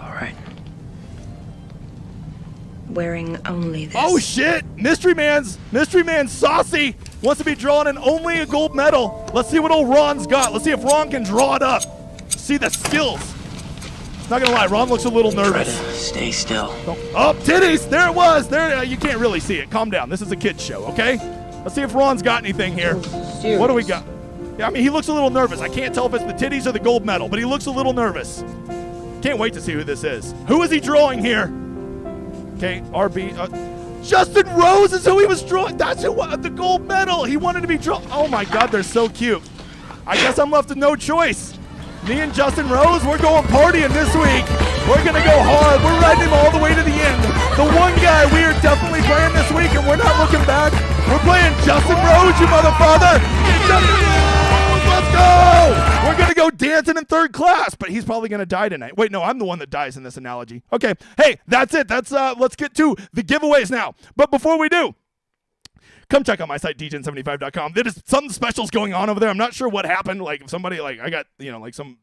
All right. Wearing only this. Oh shit! Mystery Man's saucy. Wants to be drawn in only a gold medal. Let's see what old Ron's got. Let's see if Ron can draw it up. See the skills. Not gonna lie, Ron looks a little nervous. Stay still. Oh, titties! There it was. There, you can't really see it. Calm down. This is a kid's show, okay? Let's see if Ron's got anything here. What do we got? Yeah, I mean, he looks a little nervous. I can't tell if it's the titties or the gold medal, but he looks a little nervous. Can't wait to see who this is. Who is he drawing here? Okay, RB. Justin Rose is who he was drawing. That's who the gold medal. He wanted to be drawn. Oh my God, they're so cute. I guess I'm left with no choice. Me and Justin Rose, we're going partying this week. We're going to go hard. We're riding him all the way to the end. The one guy we are definitely playing this week, and we're not looking back. We're playing Justin Rose, you motherfucker. Justin Rose, let's go. We're going to go dancing in third class, but he's probably going to die tonight. Wait, no, I'm the one that dies in this analogy. Okay, hey, that's it. Let's get to the giveaways now. But before we do, come check out my site, djn75.com. There's something special's going on over there. I'm not sure what happened. Like, if somebody, like, I got, like some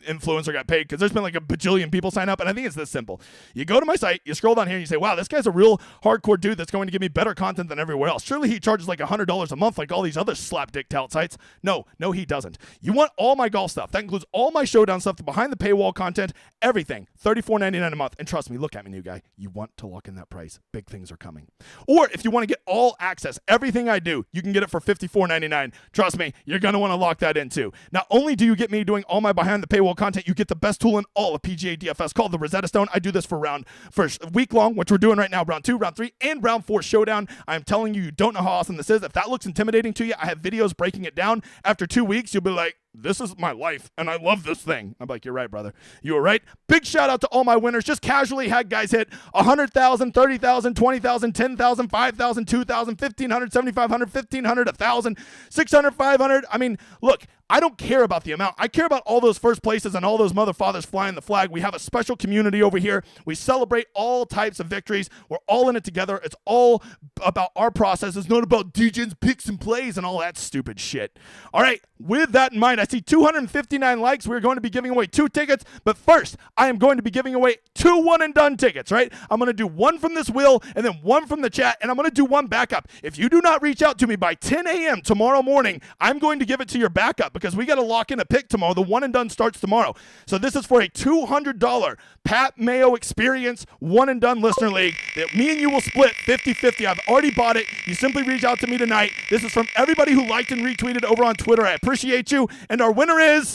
influencer got paid, because there's been like a bajillion people sign up, and I think it's this simple. You go to my site, you scroll down here, and you say, wow, this guy's a real hardcore dude that's going to give me better content than everywhere else. Surely he charges like $100 a month like all these other slapdick tout sites. No, he doesn't. You want all my golf stuff. That includes all my showdown stuff, the behind the paywall content, everything. $34.99 a month. And trust me, look at me, new guy. You want to lock in that price. Big things are coming. Or if you want to get all access, everything I do, you can get it for $54.99. Trust me, you're going to want to lock that in too. Not only do you get me doing all my behind the paywall content, you get the best tool in all of PGA DFS called the Rosetta Stone. I do this for a week long, which we're doing right now, round 2, round 3, and round 4 showdown. I'm telling you, you don't know how awesome this is. If that looks intimidating to you, I have videos breaking it down. After 2 weeks, you'll be like, this is my life, and I love this thing. I'm like, you're right, brother. You were right. Big shout out to all my winners. Just casually had guys hit 100,000, 30,000, 20,000, 10,000, 5,000, 2,000, 1,500, 7,500, 1,500, 1,000, 600, 500. I mean, look, I don't care about the amount. I care about all those first places and all those motherfathers flying the flag. We have a special community over here. We celebrate all types of victories. We're all in it together. It's all about our process. It's not about DJ's picks and plays and all that stupid shit. All right, with that in mind, I see 259 likes. We're going to be giving away 2 tickets. But first, I am going to be giving away 2 one-and-done tickets, right? I'm going to do 1 from this wheel and then 1 from the chat, and I'm going to do 1 backup. If you do not reach out to me by 10 a.m. tomorrow morning, I'm going to give it to your backup, because we got to lock in a pick tomorrow. The one and done starts tomorrow. So this is for a $200 Pat Mayo Experience one and done listener league that me and you will split 50-50. I've already bought it. You simply reach out to me tonight. This is from everybody who liked and retweeted over on Twitter. I appreciate you. And our winner is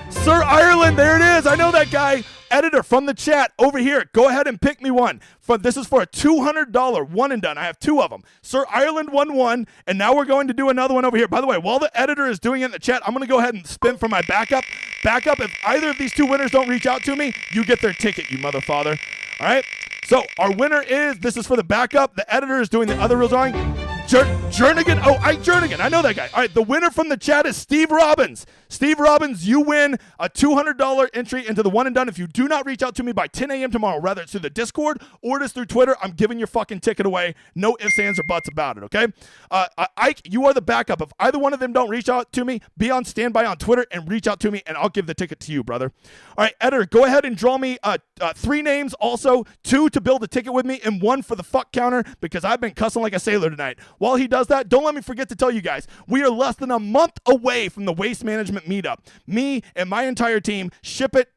Sir Ireland. There it is. I know that guy. Editor from the chat over here, go ahead and pick me one. This is for a $200 one and done. I have 2 of them. Sir Ireland won 1, and now we're going to do another one over here. By the way, while the editor is doing it in the chat, I'm going to go ahead and spin for my backup. If either of these 2 winners don't reach out to me, you get their ticket, you motherfather. All right? So our winner is, this is for the backup. The editor is doing the other real drawing. Jernigan. Oh, Jernigan. I know that guy. All right, the winner from the chat is Steve Robbins. Steve Robbins, you win a $200 entry into the one and done. If you do not reach out to me by 10 a.m. tomorrow, whether it's through the Discord or it is through Twitter, I'm giving your fucking ticket away. No ifs, ands, or buts about it, okay? Ike, you are the backup. If either one of them don't reach out to me, be on standby on Twitter and reach out to me, and I'll give the ticket to you, brother. All right, editor, go ahead and draw me 3 names also, 2 to build a ticket with me, and 1 for the fuck counter, because I've been cussing like a sailor tonight. While he does that, don't let me forget to tell you guys, we are less than a month away from the Waste Management Meetup. Me and my entire team, Ship It,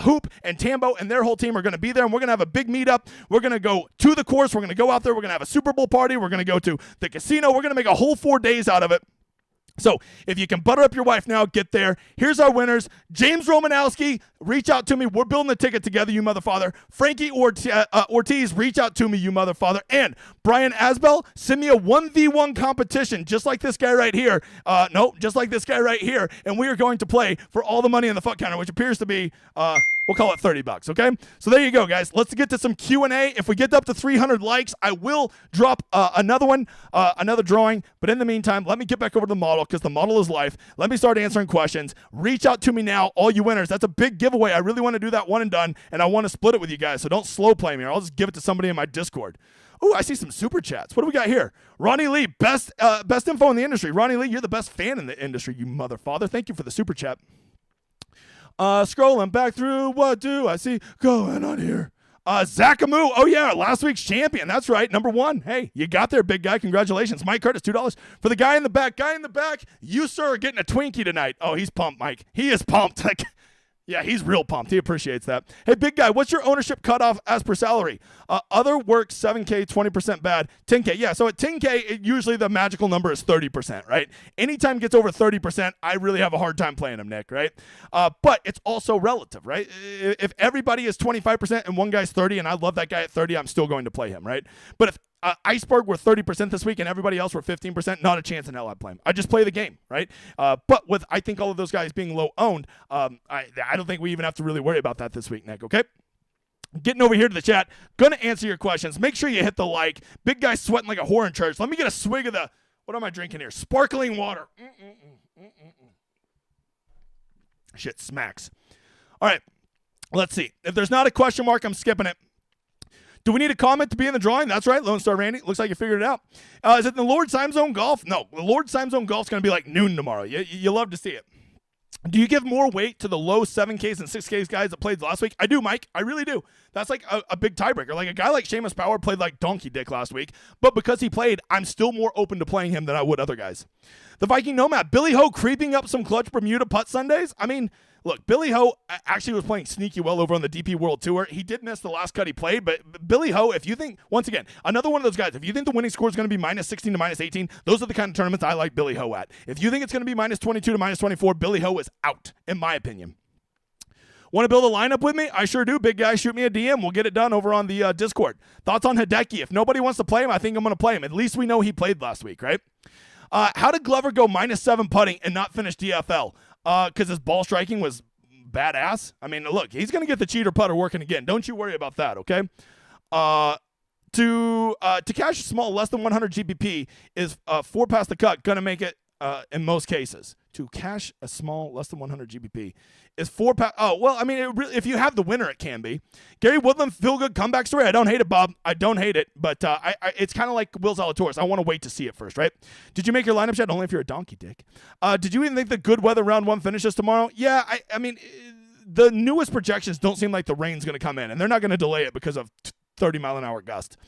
Hoop, and Tambo, and their whole team are going to be there, and we're going to have a big meetup. We're going to go to the course. We're going to go out there. We're going to have a Super Bowl party. We're going to go to the casino. We're going to make a whole 4 days out of it. So if you can butter up your wife now, get there. Here's our winners. James Romanowski, reach out to me. We're building the ticket together, you motherfather. Frankie Ortiz, reach out to me, you motherfather. And Brian Asbell, send me a 1v1 competition, just like this guy right here. Just like this guy right here. And we are going to play for all the money in the fuck counter, which appears to be, we'll call it $30, okay? So there you go, guys. Let's get to some Q&A. If we get up to 300 likes, I will drop another one, another drawing. But in the meantime, let me get back over to the model, because the model is life. Let me start answering questions. Reach out to me now, all you winners. That's a big giveaway. I really want to do that one and done, and I want to split it with you guys, so don't slow play me, or I'll just give it to somebody in my Discord. Ooh, I see some super chats. What do we got here? Ronnie Lee, best info in the industry. Ronnie Lee, you're the best fan in the industry, you motherfather. Thank you for the super chat. Scrolling back through, what do I see going on here? Zakamu, oh yeah, last week's champion. That's right, number 1. Hey, you got there, big guy. Congratulations. Mike Curtis, $2 for the guy in the back. Guy in the back, you, sir, are getting a Twinkie tonight. Oh, he's pumped, Mike. He is pumped. Yeah, he's real pumped. He appreciates that. Hey, big guy, what's your ownership cutoff as per salary? Other work, 7K, 20% bad, 10K. Yeah, so at 10K, usually the magical number is 30%, right? Anytime it gets over 30%, I really have a hard time playing him, Nick, right? But it's also relative, right? If everybody is 25% and one guy's 30, and I love that guy at 30, I'm still going to play him, right? But if Iceberg were 30% this week, and everybody else were 15%. Not a chance in hell I'd play him. I just play the game, right? But with I think all of those guys being low owned, I don't think we even have to really worry about that this week, Nick. Okay. Getting over here to the chat, gonna answer your questions. Make sure you hit the like. Big guy sweating like a whore in church. Let me get a swig of the, what am I drinking here? Sparkling water. Shit smacks. All right, let's see. If there's not a question mark, I'm skipping it. Do we need a comment to be in the drawing? That's right, Lone Star Randy. Looks like you figured it out. Is it the Lord Time Zone Golf? No, the Lord Time Zone Golf's gonna be like noon tomorrow. You love to see it. Do you give more weight to the low 7Ks and 6Ks guys that played last week? I do, Mike. I really do. That's like a big tiebreaker. Like a guy like Seamus Power played like donkey dick last week, but because he played, I'm still more open to playing him than I would other guys. The Viking Nomad, Billy Ho creeping up some clutch Bermuda putt Sundays. I mean, look, Billy Ho actually was playing sneaky well over on the DP World Tour. He did miss the last cut he played, but Billy Ho, if you think, once again, another one of those guys, if you think the winning score is going to be minus 16 to minus 18, those are the kind of tournaments I like Billy Ho at. If you think it's going to be minus 22 to minus 24, Billy Ho is out, in my opinion. Want to build a lineup with me? I sure do. Big guy, shoot me a DM. We'll get it done over on the Discord. Thoughts on Hideki? If nobody wants to play him, I think I'm going to play him. At least we know he played last week, right? How did Glover go minus 7 putting and not finish DFL? Because his ball striking was badass. I mean, look, he's going to get the cheater putter working again. Don't you worry about that, okay? To cash a small less than 100 GPP is 4 past the cut, going to make it in most cases. To cash a small less than 100 GPP is 4 past. Oh, well, I mean, if you have the winner, it can be. Gary Woodland, feel good comeback story. I don't hate it, Bob. I don't hate it, but it's kind of like Will Zalatoris. I want to wait to see it first, right? Did you make your lineup yet? Only if you're a donkey dick. Did you even think the good weather round 1 finishes tomorrow? Yeah, I mean, the newest projections don't seem like the rain's going to come in, and they're not going to delay it because of 30-mile-an-hour gust.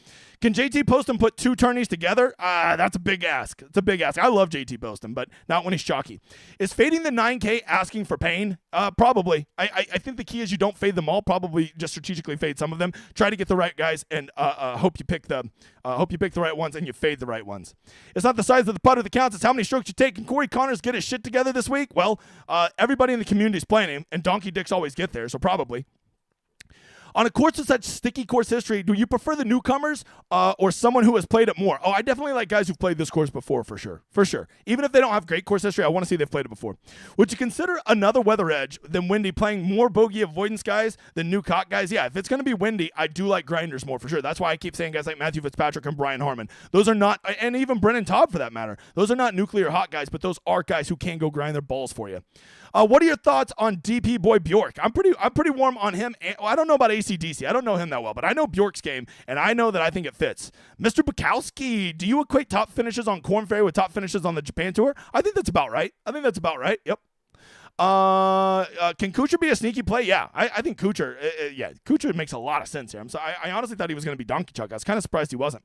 Can JT Poston put 2 tourneys together? That's a big ask. It's a big ask. I love JT Poston, but not when he's chalky. Is fading the 9K asking for pain? Probably. I think the key is you don't fade them all. Probably just strategically fade some of them. Try to get the right guys and hope you pick the right ones and you fade the right ones. It's not the size of the putter that counts. It's how many strokes you take. Can Corey Connors get his shit together this week? Well, everybody in the community is playing him, and donkey dicks always get there, so probably. On a course with such sticky course history, do you prefer the newcomers or someone who has played it more? Oh, I definitely like guys who've played this course before, for sure. For sure. Even if they don't have great course history, I want to see they've played it before. Would you consider another weather edge than windy playing more bogey avoidance guys than new cock guys? Yeah, if it's going to be windy, I do like grinders more, for sure. That's why I keep saying guys like Matthew Fitzpatrick and Brian Harmon. Those are not, and even Brennan Todd for that matter, those are not nuclear hot guys, but those are guys who can go grind their balls for you. What are your thoughts on DP boy Bjork? I'm pretty warm on him. I don't know about AC/DC. I don't know him that well, but I know Bjork's game, and I know that I think it fits. Mr. Bukowski, do you equate top finishes on Korn Ferry with top finishes on the Japan Tour? I think that's about right. Yep. Can Kuchar be a sneaky play? Yeah, I think Kuchar. Kuchar makes a lot of sense here. I honestly thought he was going to be Donkey Chuck. I was kind of surprised he wasn't.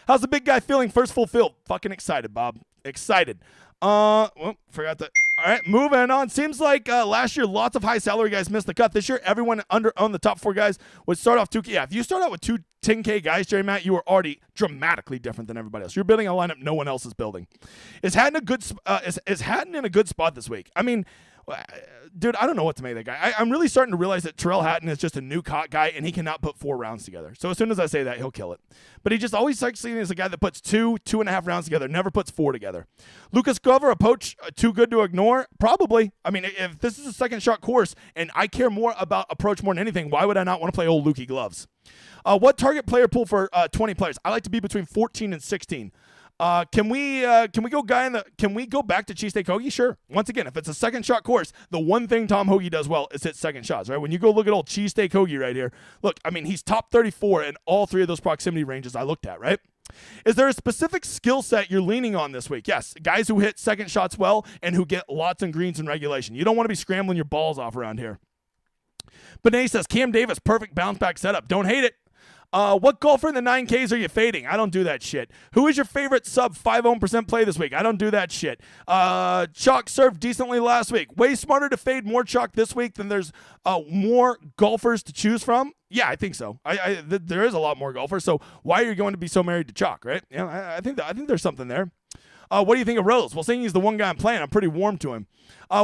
How's the big guy feeling? First full field. Fucking excited, Bob. Excited. Forgot that. All right, moving on. Seems like last year, lots of high salary guys missed the cut. This year, everyone on the top 4 guys would start off 2K. Yeah, if you start out with 2 10K guys, Jerry Matt, you are already dramatically different than everybody else. You're building a lineup no one else is building. Is Hatton in a good spot this week? I mean, dude, I don't know what to make of that guy. I'm really starting to realize that Terrell Hatton is just a new cock guy, and he cannot put 4 rounds together. So as soon as I say that, he'll kill it. But he just always strikes me as a guy that puts 2.5 rounds together, never puts 4 together. Lucas Glover, approach too good to ignore? Probably. I mean, if this is a second shot course, and I care more about approach more than anything, why would I not want to play old Lukey gloves? What target player pool for 20 players? I like to be between 14 and 16. Can we go back to cheesesteak hoagie? Sure. Once again, if it's a second shot course, the one thing Tom Hoagie does well is hit second shots, right? When you go look at old cheesesteak hoagie right here, look, I mean, he's top 34 in all 3 of those proximity ranges I looked at, right? Is there a specific skill set you're leaning on this week? Yes, guys who hit second shots well and who get lots and greens in regulation. You don't want to be scrambling your balls off around here. Benet says, Cam Davis, perfect bounce back setup. Don't hate it. What golfer in the 9Ks are you fading? I don't do that shit. Who is your favorite sub 5% play this week? I don't do that shit. Chalk served decently last week. Way smarter to fade more chalk this week than there's more golfers to choose from. Yeah, I think so. There is a lot more golfers. So why are you going to be so married to chalk, right? Yeah, I think there's something there. What do you think of Rose? Well, seeing he's the one guy I'm playing, I'm pretty warm to him.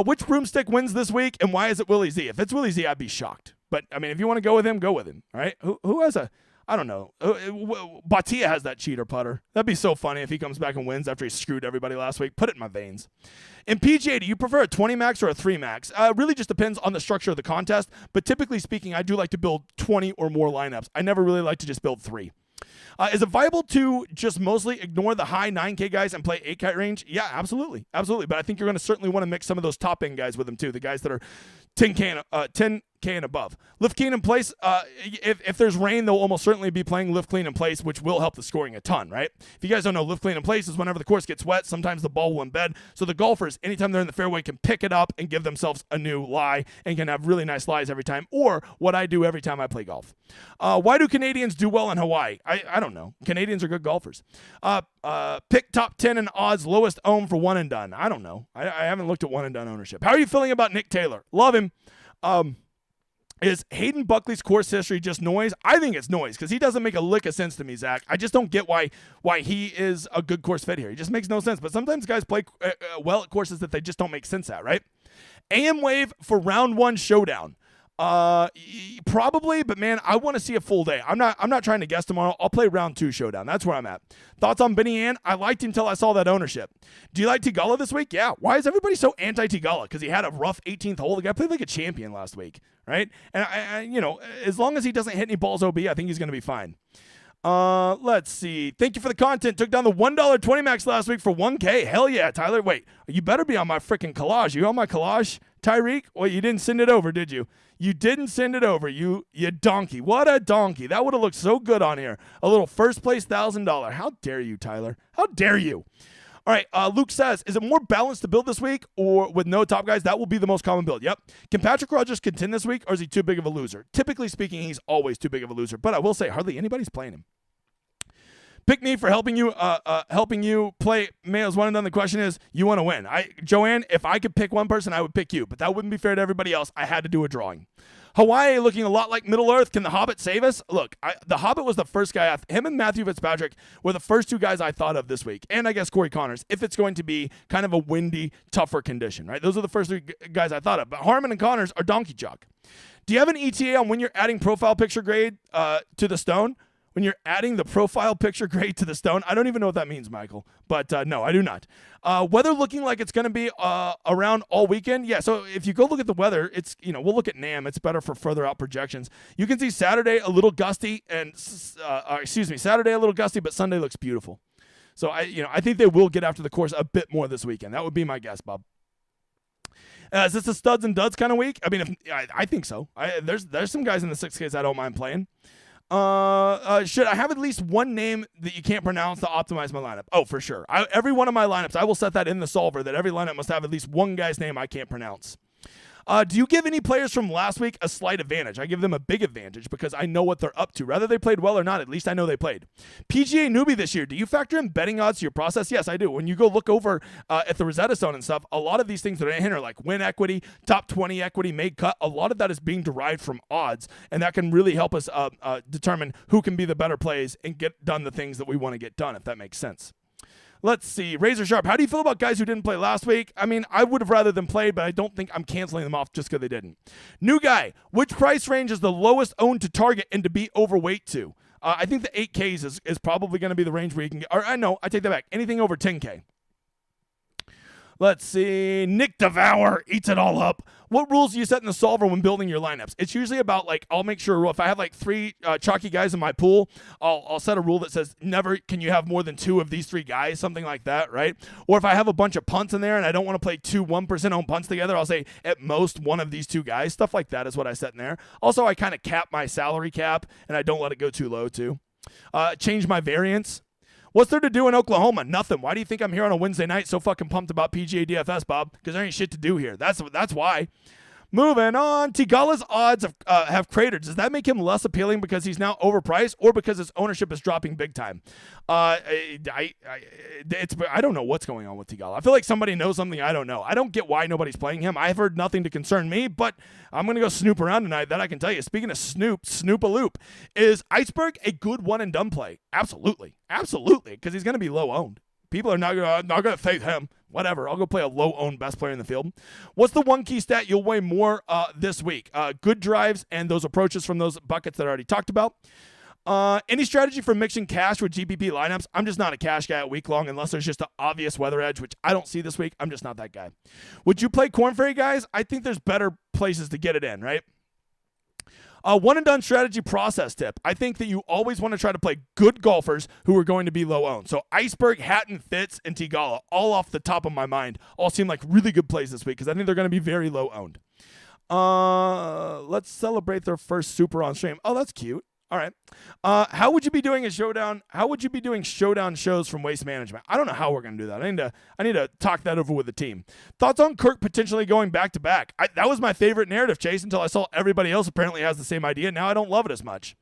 Which broomstick wins this week, and why is it Willie Z? If it's Willie Z, I'd be shocked. But, I mean, if you want to go with him, go with him. All right? Who has a... I don't know. Batia has that cheater putter. That'd be so funny if he comes back and wins after he screwed everybody last week. Put it in my veins. In PGA, do you prefer a 20 max or a 3 max? Really just depends on the structure of the contest, but typically speaking, I do like to build 20 or more lineups. I never really like to just build 3. Is it viable to just mostly ignore the high 9K guys and play 8K range? Yeah, absolutely. Absolutely. But I think you're going to certainly want to mix some of those top end guys with them too. The guys that are 10K and above. Lift clean in place. If there's rain, they'll almost certainly be playing lift clean in place, which will help the scoring a ton, right? If you guys don't know, lift clean in place is whenever the course gets wet, sometimes the ball will embed. So the golfers, anytime they're in the fairway, can pick it up and give themselves a new lie and can have really nice lies every time, or what I do every time I play golf. Why do Canadians do well in Hawaii? I don't know. Canadians are good golfers. Pick top 10 in odds, lowest own for one and done. I don't know. I haven't looked at one and done ownership. How are you feeling about Nick Taylor? Love him. Is Hayden Buckley's course history just noise? I think it's noise because he doesn't make a lick of sense to me, Zach. I just don't get why he is a good course fit here. He just makes no sense. But sometimes guys play well at courses that they just don't make sense at, right? AM Wave for round 1 showdown. Probably, but man, I want to see a full day. I'm not trying to guess tomorrow. I'll play round 2 showdown. That's where I'm at. Thoughts on Benny Ann? I liked him until I saw that ownership. Do you like Tigala this week? Yeah. Why is everybody so anti-Tigala? Because he had a rough 18th hole. The guy played like a champion last week, right? And I as long as he doesn't hit any balls OB, I think he's going to be fine. Let's see. Thank you for the content. Took down the $1 20 max last week for 1K. Hell yeah, Tyler. Wait, you better be on my freaking collage. You on my collage, Tyreek? Well, you didn't send it over, did you? You didn't send it over, you donkey. What a donkey. That would have looked so good on here. A little first place $1,000. How dare you, Tyler? How dare you? All right, Luke says, is it more balanced to build this week or with no top guys? That will be the most common build. Yep. Can Patrick Rogers contend this week or is he too big of a loser? Typically speaking, he's always too big of a loser, but I will say hardly anybody's playing him. Pick me for helping you play Mayo's one and done. The question is, you want to win. Joanne, if I could pick one person, I would pick you, but that wouldn't be fair to everybody else. I had to do a drawing. Hawaii looking a lot like Middle Earth. Can the Hobbit save us? Look, the Hobbit was the first guy. Him and Matthew Fitzpatrick were the first 2 guys I thought of this week, and I guess Corey Connors, if it's going to be kind of a windy, tougher condition, right? Those are the first 3 guys I thought of, but Harmon and Connors are donkey jock. Do you have an ETA on when you're adding profile picture grade to the stone? When you're adding the profile picture grade to the stone? I don't even know what that means, Michael. But no, I do not. Weather looking like it's going to be around all weekend. Yeah, so if you go look at the weather, it's, we'll look at NAM. It's better for further out projections. You can see Saturday a little gusty Saturday a little gusty, but Sunday looks beautiful. So I think they will get after the course a bit more this weekend. That would be my guess, Bob. Is this a studs and duds kind of week? I mean, I think so. There's some guys in the 6Ks I don't mind playing. Should I have at least one name that you can't pronounce to optimize my lineup? Oh, for sure. Every one of my lineups, I will set that in the solver that every lineup must have at least one guy's name I can't pronounce. Do you give any players from last week a slight advantage? I give them a big advantage because I know what they're up to. Whether they played well or not, at least I know they played. PGA newbie this year, do you factor in betting odds to your process? Yes, I do. When you go look over at the Rosetta Stone and stuff, a lot of these things that are in here, like win equity, top 20 equity, made cut, a lot of that is being derived from odds, and that can really help us determine who can be the better plays and get done the things that we want to get done, if that makes sense. Let's see. Razor Sharp, how do you feel about guys who didn't play last week? I mean, I would have rather them played, but I don't think I'm canceling them off just because they didn't. New guy, which price range is the lowest owned to target and to be overweight to? I think the 8Ks is probably going to be the range where you can get, or I take that back. Anything over 10K. Let's see. Nick Devour eats it all up. What rules do you set in the solver when building your lineups? It's usually about, like, I'll make sure if I have like 3 chalky guys in my pool, I'll set a rule that says never can you have more than 2 of these 3 guys, something like that, right? Or if I have a bunch of punts in there and I don't want to play 2 1% owned punts together, I'll say at most one of these 2 guys. Stuff like that is what I set in there. Also, I kind of cap my salary cap and I don't let it go too low too. Change my variance. What's there to do in Oklahoma? Nothing. Why do you think I'm here on a Wednesday night so fucking pumped about PGA DFS, Bob? Because there ain't shit to do here. That's why. Moving on. Tigala's odds have cratered. Does that make him less appealing because he's now overpriced or because his ownership is dropping big time? I don't know what's going on with Tigala. I feel like somebody knows something I don't know. I don't get why nobody's playing him. I've heard nothing to concern me, but I'm going to go snoop around tonight. That I can tell you. Speaking of snoop-a-loop. Is Iceberg a good one-and-done play? Absolutely. Absolutely, because he's going to be low-owned. People are not going to fade him. Whatever. I'll go play a low-owned best player in the field. What's the one key stat you'll weigh more this week? Good drives and those approaches from those buckets that I already talked about. Any strategy for mixing cash with GPP lineups? I'm just not a cash guy at week long unless there's just an obvious weather edge, which I don't see this week. I'm just not that guy. Would you play Corn Ferry, guys? I think there's better places to get it in, right? One and done strategy process tip. I think that you always want to try to play good golfers who are going to be low owned. So Iceberg, Hatton, Fitz, and Tigala, all off the top of my mind, all seem like really good plays this week because I think they're going to be very low owned. Let's celebrate their first super on stream. Oh, that's cute. All right. How would you be doing a showdown? How would you be doing showdown shows from Waste Management? I don't know how we're going to do that. I need to talk that over with the team. Thoughts on Kirk potentially going back to back? That was my favorite narrative, Chase, until I saw everybody else apparently has the same idea. Now I don't love it as much.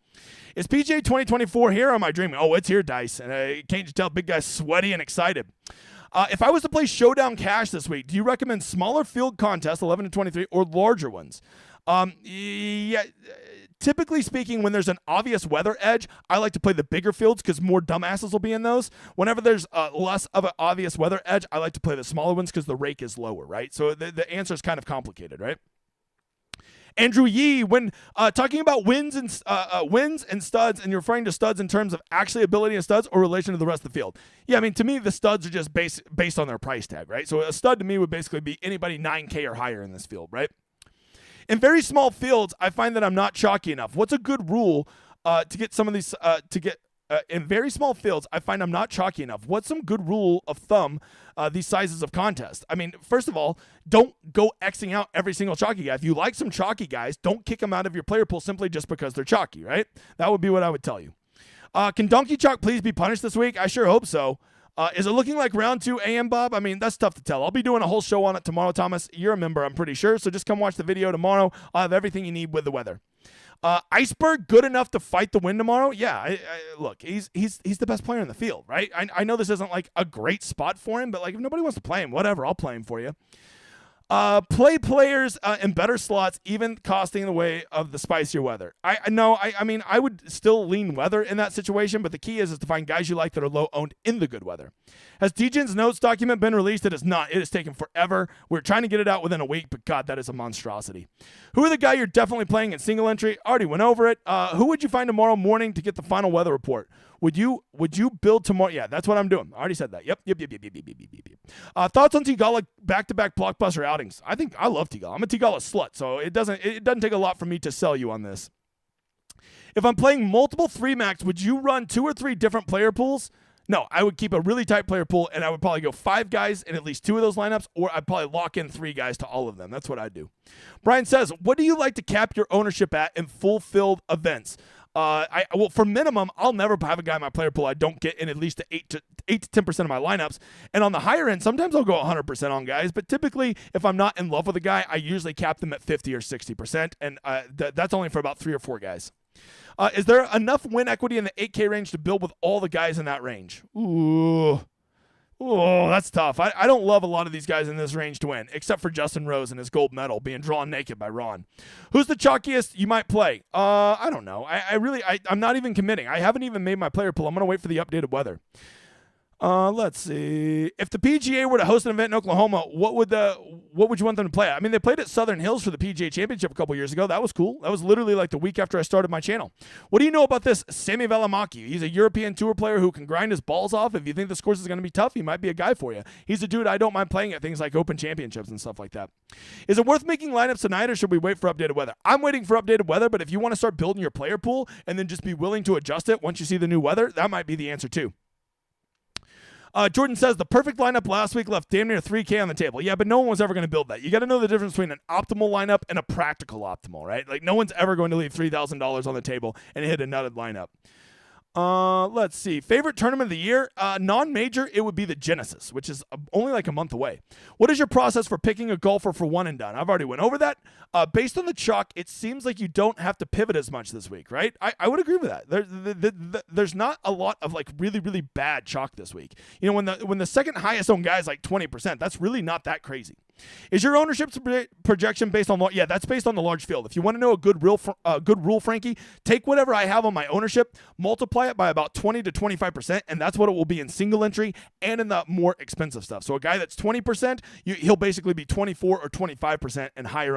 Is PGA 2024 here or am I dreaming? Oh, it's here, Dice. And can't you tell big guy's sweaty and excited? If I was to play Showdown Cash this week, do you recommend smaller field contests, 11 to 23, or larger ones? Yeah. Typically speaking, when there's an obvious weather edge, I like to play the bigger fields because more dumbasses will be in those. Whenever there's less of an obvious weather edge, I like to play the smaller ones because the rake is lower, right? So the answer is kind of complicated, right? Andrew Yee, when talking about wins and studs, and you're referring to studs in terms of actually ability and studs or relation to the rest of the field. Yeah, I mean, to me, the studs are just based on their price tag, right? So a stud to me would basically be anybody 9K or higher in this field, right? In very small fields, I find that I'm not chalky enough. What's a good rule to get some of these in very small fields, I find I'm not chalky enough. What's some good rule of thumb these sizes of contest? I mean, first of all, don't go Xing out every single chalky guy. If you like some chalky guys, don't kick them out of your player pool simply just because they're chalky, right? That would be what I would tell you. Can Donkey Chalk please be punished this week? I sure hope so. Is it looking like round 2 AM, Bob? I mean, that's tough to tell. I'll be doing a whole show on it tomorrow, Thomas. You're a member, I'm pretty sure. So just come watch the video tomorrow. I'll have everything you need with the weather. Iceberg, good enough to fight the wind tomorrow? Yeah, look, he's the best player in the field, right? I know this isn't like a great spot for him, but like if nobody wants to play him, whatever, I'll play him for you. Play players in better slots, even costing the way of the spicier weather. I mean, I would still lean weather in that situation, but the key is to find guys you like that are low owned in the good weather. Has DJ's notes document been released? It is not. It has taken forever. We're trying to get it out within a week, but God, that is a monstrosity. Who are the guy you're definitely playing in single entry? Already went over it. Who would you find tomorrow morning to get the final weather report? Would you build tomorrow? Yeah, that's what I'm doing. I already said that. Yep. Thoughts on Tigala back-to-back blockbuster outings? I love Tigala. I'm a Tigala slut, so it doesn't take a lot for me to sell you on this. If I'm playing multiple 3-max, would you run 2 or 3 different player pools? No, I would keep a really tight player pool, and I would probably go 5 guys in at least 2 of those lineups, or I'd probably lock in 3 guys to all of them. That's what I'd do. Brian says, what do you like to cap your ownership at in full-filled events? Well, for minimum, I'll never have a guy in my player pool I don't get in at least 8 to 10% of my lineups. And on the higher end, sometimes I'll go 100% on guys. But typically, if I'm not in love with a guy, I usually cap them at 50 or 60%. And that's only for about 3 or 4 guys. Is there enough win equity in the 8K range to build with all the guys in that range? Oh, that's tough. I don't love a lot of these guys in this range to win, except for Justin Rose and his gold medal being drawn naked by Ron. Who's the chalkiest you might play? I don't know. I'm not even committing. I haven't even made my player pool. I'm going to wait for the updated weather. Let's see. If the PGA were to host an event in Oklahoma, what would you want them to play at? I mean, they played at Southern Hills for the PGA Championship a couple years ago. That was cool. That was literally like the week after I started my channel. What do you know about this Sami Välimäki? He's a European tour player who can grind his balls off. If you think this course is going to be tough, he might be a guy for you. He's a dude I don't mind playing at things like Open Championships and stuff like that. Is it worth making lineups tonight, or should we wait for updated weather? I'm waiting for updated weather, but if you want to start building your player pool and then just be willing to adjust it once you see the new weather, that might be the answer too. Jordan says the perfect lineup last week left damn near 3K on the table. Yeah, but no one was ever going to build that. You got to know the difference between an optimal lineup and a practical optimal, right? Like no one's ever going to leave $3,000 on the table and hit a nutted lineup. Let's see. Favorite tournament of the year? Non-major, it would be the Genesis, which is only like a month away. What is your process for picking a golfer for one and done? I've already went over that. Based on the chalk, it seems like you don't have to pivot as much this week, right? I would agree with that. There's not a lot of like really, really bad chalk this week. You know, when the second highest owned guy is like 20%, that's really not that crazy. Is your ownership projection based on, yeah, that's based on the large field. If you want to know a good rule, Frankie, take whatever I have on my ownership, multiply it by about 20 to 25%, and that's what it will be in single entry and in the more expensive stuff. So a guy that's 20%, he'll basically be 24 or 25% in higher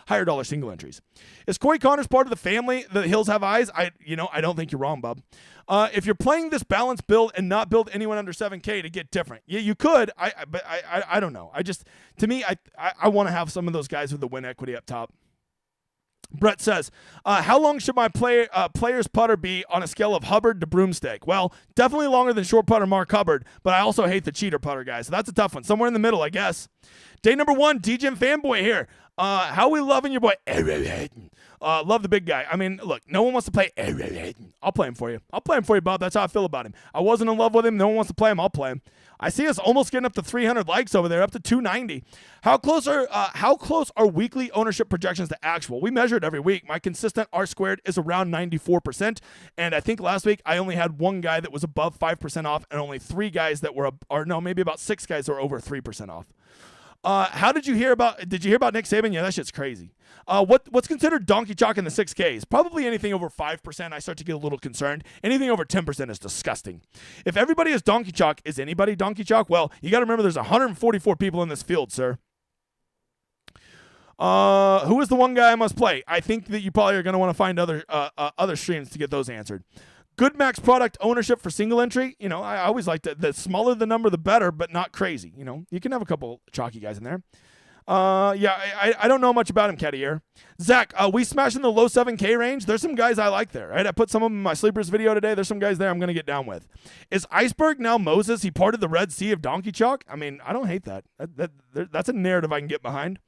higher dollar single entries. Is Corey Connors part of the family? The Hills have eyes. I don't think you're wrong, bub. If you're playing this balanced build and not build anyone under 7K to get different, yeah, you could. But I don't know. To me, I want to have some of those guys with the win equity up top. Brett says, how long should my player's putter be on a scale of Hubbard to Broomstick? Well, definitely longer than short putter Mark Hubbard, but I also hate the cheater putter guy, so that's a tough one. Somewhere in the middle, I guess. Day number 1, DJM fanboy here. How we loving your boy? Love the big guy. I mean, look, no one wants to play. I'll play him for you. Bob. That's how I feel about him. I wasn't in love with him. No one wants to play him. I'll play him. I see us almost getting up to 300 likes over there, up to 290. How close are weekly ownership projections to actual? We measure it every week. My consistent R squared is around 94%, and I think last week I only had one guy that was above 5% off, and only 3 guys that were, maybe about 6 guys that were over 3% off. Did you hear about Nick Saban? Yeah, that shit's crazy. What's considered donkey chalk in the 6Ks? Probably anything over 5%, I start to get a little concerned. Anything over 10% is disgusting. If everybody is donkey chalk, is anybody donkey chalk? Well, you got to remember there's 144 people in this field, sir. Who is the one guy I must play? I think that you probably are going to want to find other streams to get those answered. Good max product ownership for single entry. I always like the smaller the number, the better, but not crazy. You can have a couple chalky guys in there. I don't know much about him, Cattier. Zach, we smash in the low 7K range. There's some guys I like there, right? I put some of them in my sleepers video today. There's some guys there I'm going to get down with. Is Iceberg now Moses? He parted the Red Sea of Donkey Chalk? I mean, I don't hate that. That's a narrative I can get behind.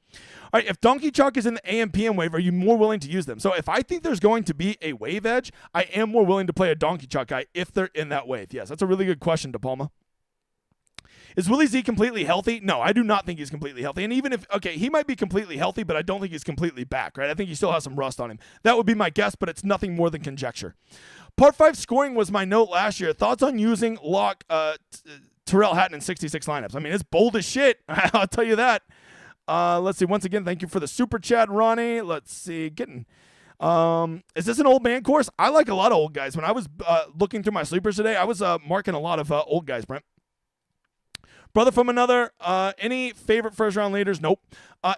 All right, if Donkey Chalk is in the AMPM wave, are you more willing to use them? So if I think there's going to be a wave edge, I am more willing to play a Donkey Chalk guy if they're in that wave. Yes, that's a really good question, De Palma. Is Willie Z completely healthy? No, I do not think he's completely healthy. And even if, he might be completely healthy, but I don't think he's completely back, right? I think he still has some rust on him. That would be my guess, but it's nothing more than conjecture. Part 5 scoring was my note last year. Thoughts on using Terrell Hatton in 66 lineups? I mean, it's bold as shit. I'll tell you that. Let's see. Once again, thank you for the super chat, Ronnie. Let's see. Is this an old man course? I like a lot of old guys. When I was looking through my sleepers today, I was marking a lot of old guys, Brent. Brother from another, any favorite first-round leaders? Nope.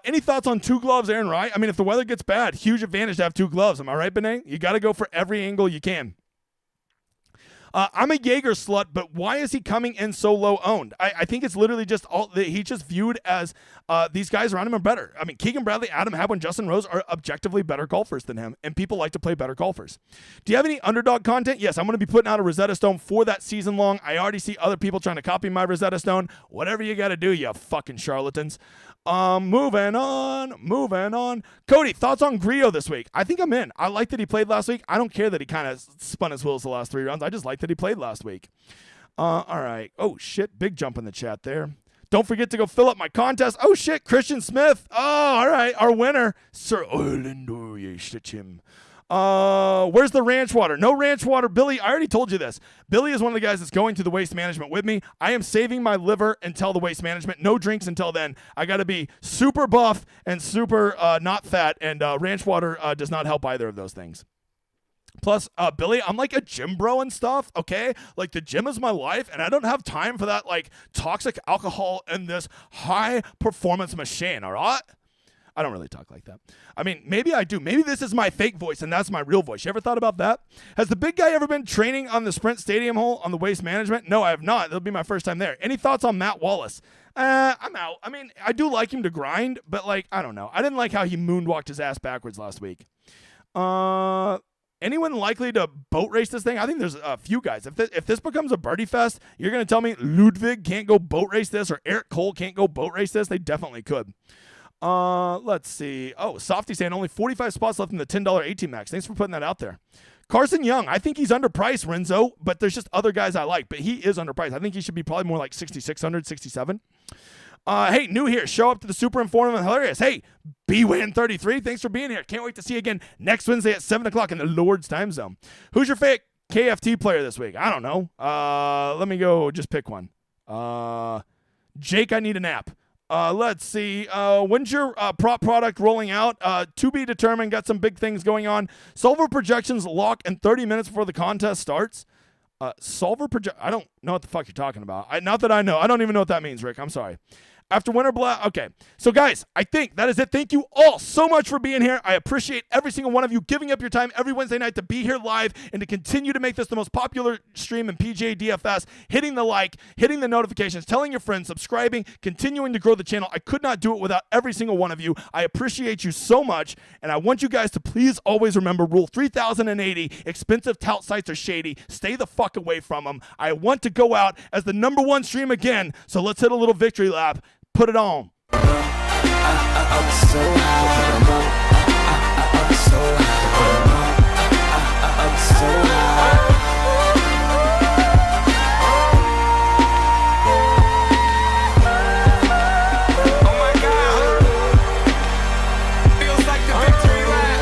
Any thoughts on 2 gloves, Aaron Wright? I mean, if the weather gets bad, huge advantage to have 2 gloves. Am I right, Benet? You got to go for every angle you can. I'm a Jaeger slut, but why is he coming in so low owned? I think it's literally just he's just viewed as these guys around him are better. I mean, Keegan Bradley, Adam Hadwin, Justin Rose are objectively better golfers than him, and people like to play better golfers. Do you have any underdog content? Yes, I'm going to be putting out a Rosetta Stone for that season long. I already see other people trying to copy my Rosetta Stone. Whatever you got to do, you fucking charlatans. Moving on. Cody, thoughts on Grillo this week? I think I'm in. I like that he played last week. I don't care that he kind of spun his wheels the last 3 rounds. I just like that he played last week. All right. Oh, shit. Big jump in the chat there. Don't forget to go fill up my contest. Oh, shit. Christian Smith. Oh, all right. Our winner, Sir Orlando Yeshachim. Where's the ranch water? No ranch water. Billy, I already told you this. Billy is one of the guys that's going to the waste management with me. I am saving my liver until the waste management. No drinks until then. I got to be super buff and super not fat, and ranch water does not help either of those things. Plus, Billy, I'm like a gym bro and stuff, okay? Like, the gym is my life, and I don't have time for that, like, toxic alcohol in this high-performance machine, all right? I don't really talk like that. I mean, maybe I do. Maybe this is my fake voice, and that's my real voice. You ever thought about that? Has the big guy ever been training on the Sprint Stadium hole on the waste management? No, I have not. It'll be my first time there. Any thoughts on Matt Wallace? I'm out. I mean, I do like him to grind, but, like, I don't know. I didn't like how he moonwalked his ass backwards last week. Anyone likely to boat race this thing? I think there's a few guys. If this becomes a birdie fest, you're going to tell me Ludwig can't go boat race this or Eric Cole can't go boat race this? They definitely could. Let's see. Oh, Softy saying only 45 spots left in the $10 18 max. Thanks for putting that out there. Carson Young, I think he's underpriced, Renzo, but there's just other guys I like, but he is underpriced. I think he should be probably more like 6,600, 67. Hey, new here. Show up to the super informative and hilarious. Hey, BWin33, thanks for being here. Can't wait to see you again next Wednesday at 7 o'clock in the Lord's time zone. Who's your fake KFT player this week? I don't know. Let me go just pick one. Jake, I need a nap. Let's see. When's your prop product rolling out? To be determined. Got some big things going on. Solver projections lock in 30 minutes before the contest starts. Solver project. I don't know what the fuck you're talking about. Not that I know. I don't even know what that means, Rick. I'm sorry. After Winter Blast. Okay. So, guys, I think that is it. Thank you all so much for being here. I appreciate every single one of you giving up your time every Wednesday night to be here live and to continue to make this the most popular stream in PGA DFS. Hitting the like, hitting the notifications, telling your friends, subscribing, continuing to grow the channel. I could not do it without every single one of you. I appreciate you so much. And I want you guys to please always remember Rule 3080. Expensive tout sites are shady. Stay the fuck away from them. I want to go out as the #1 stream again. So let's hit a little victory lap. Put it on. I was so high.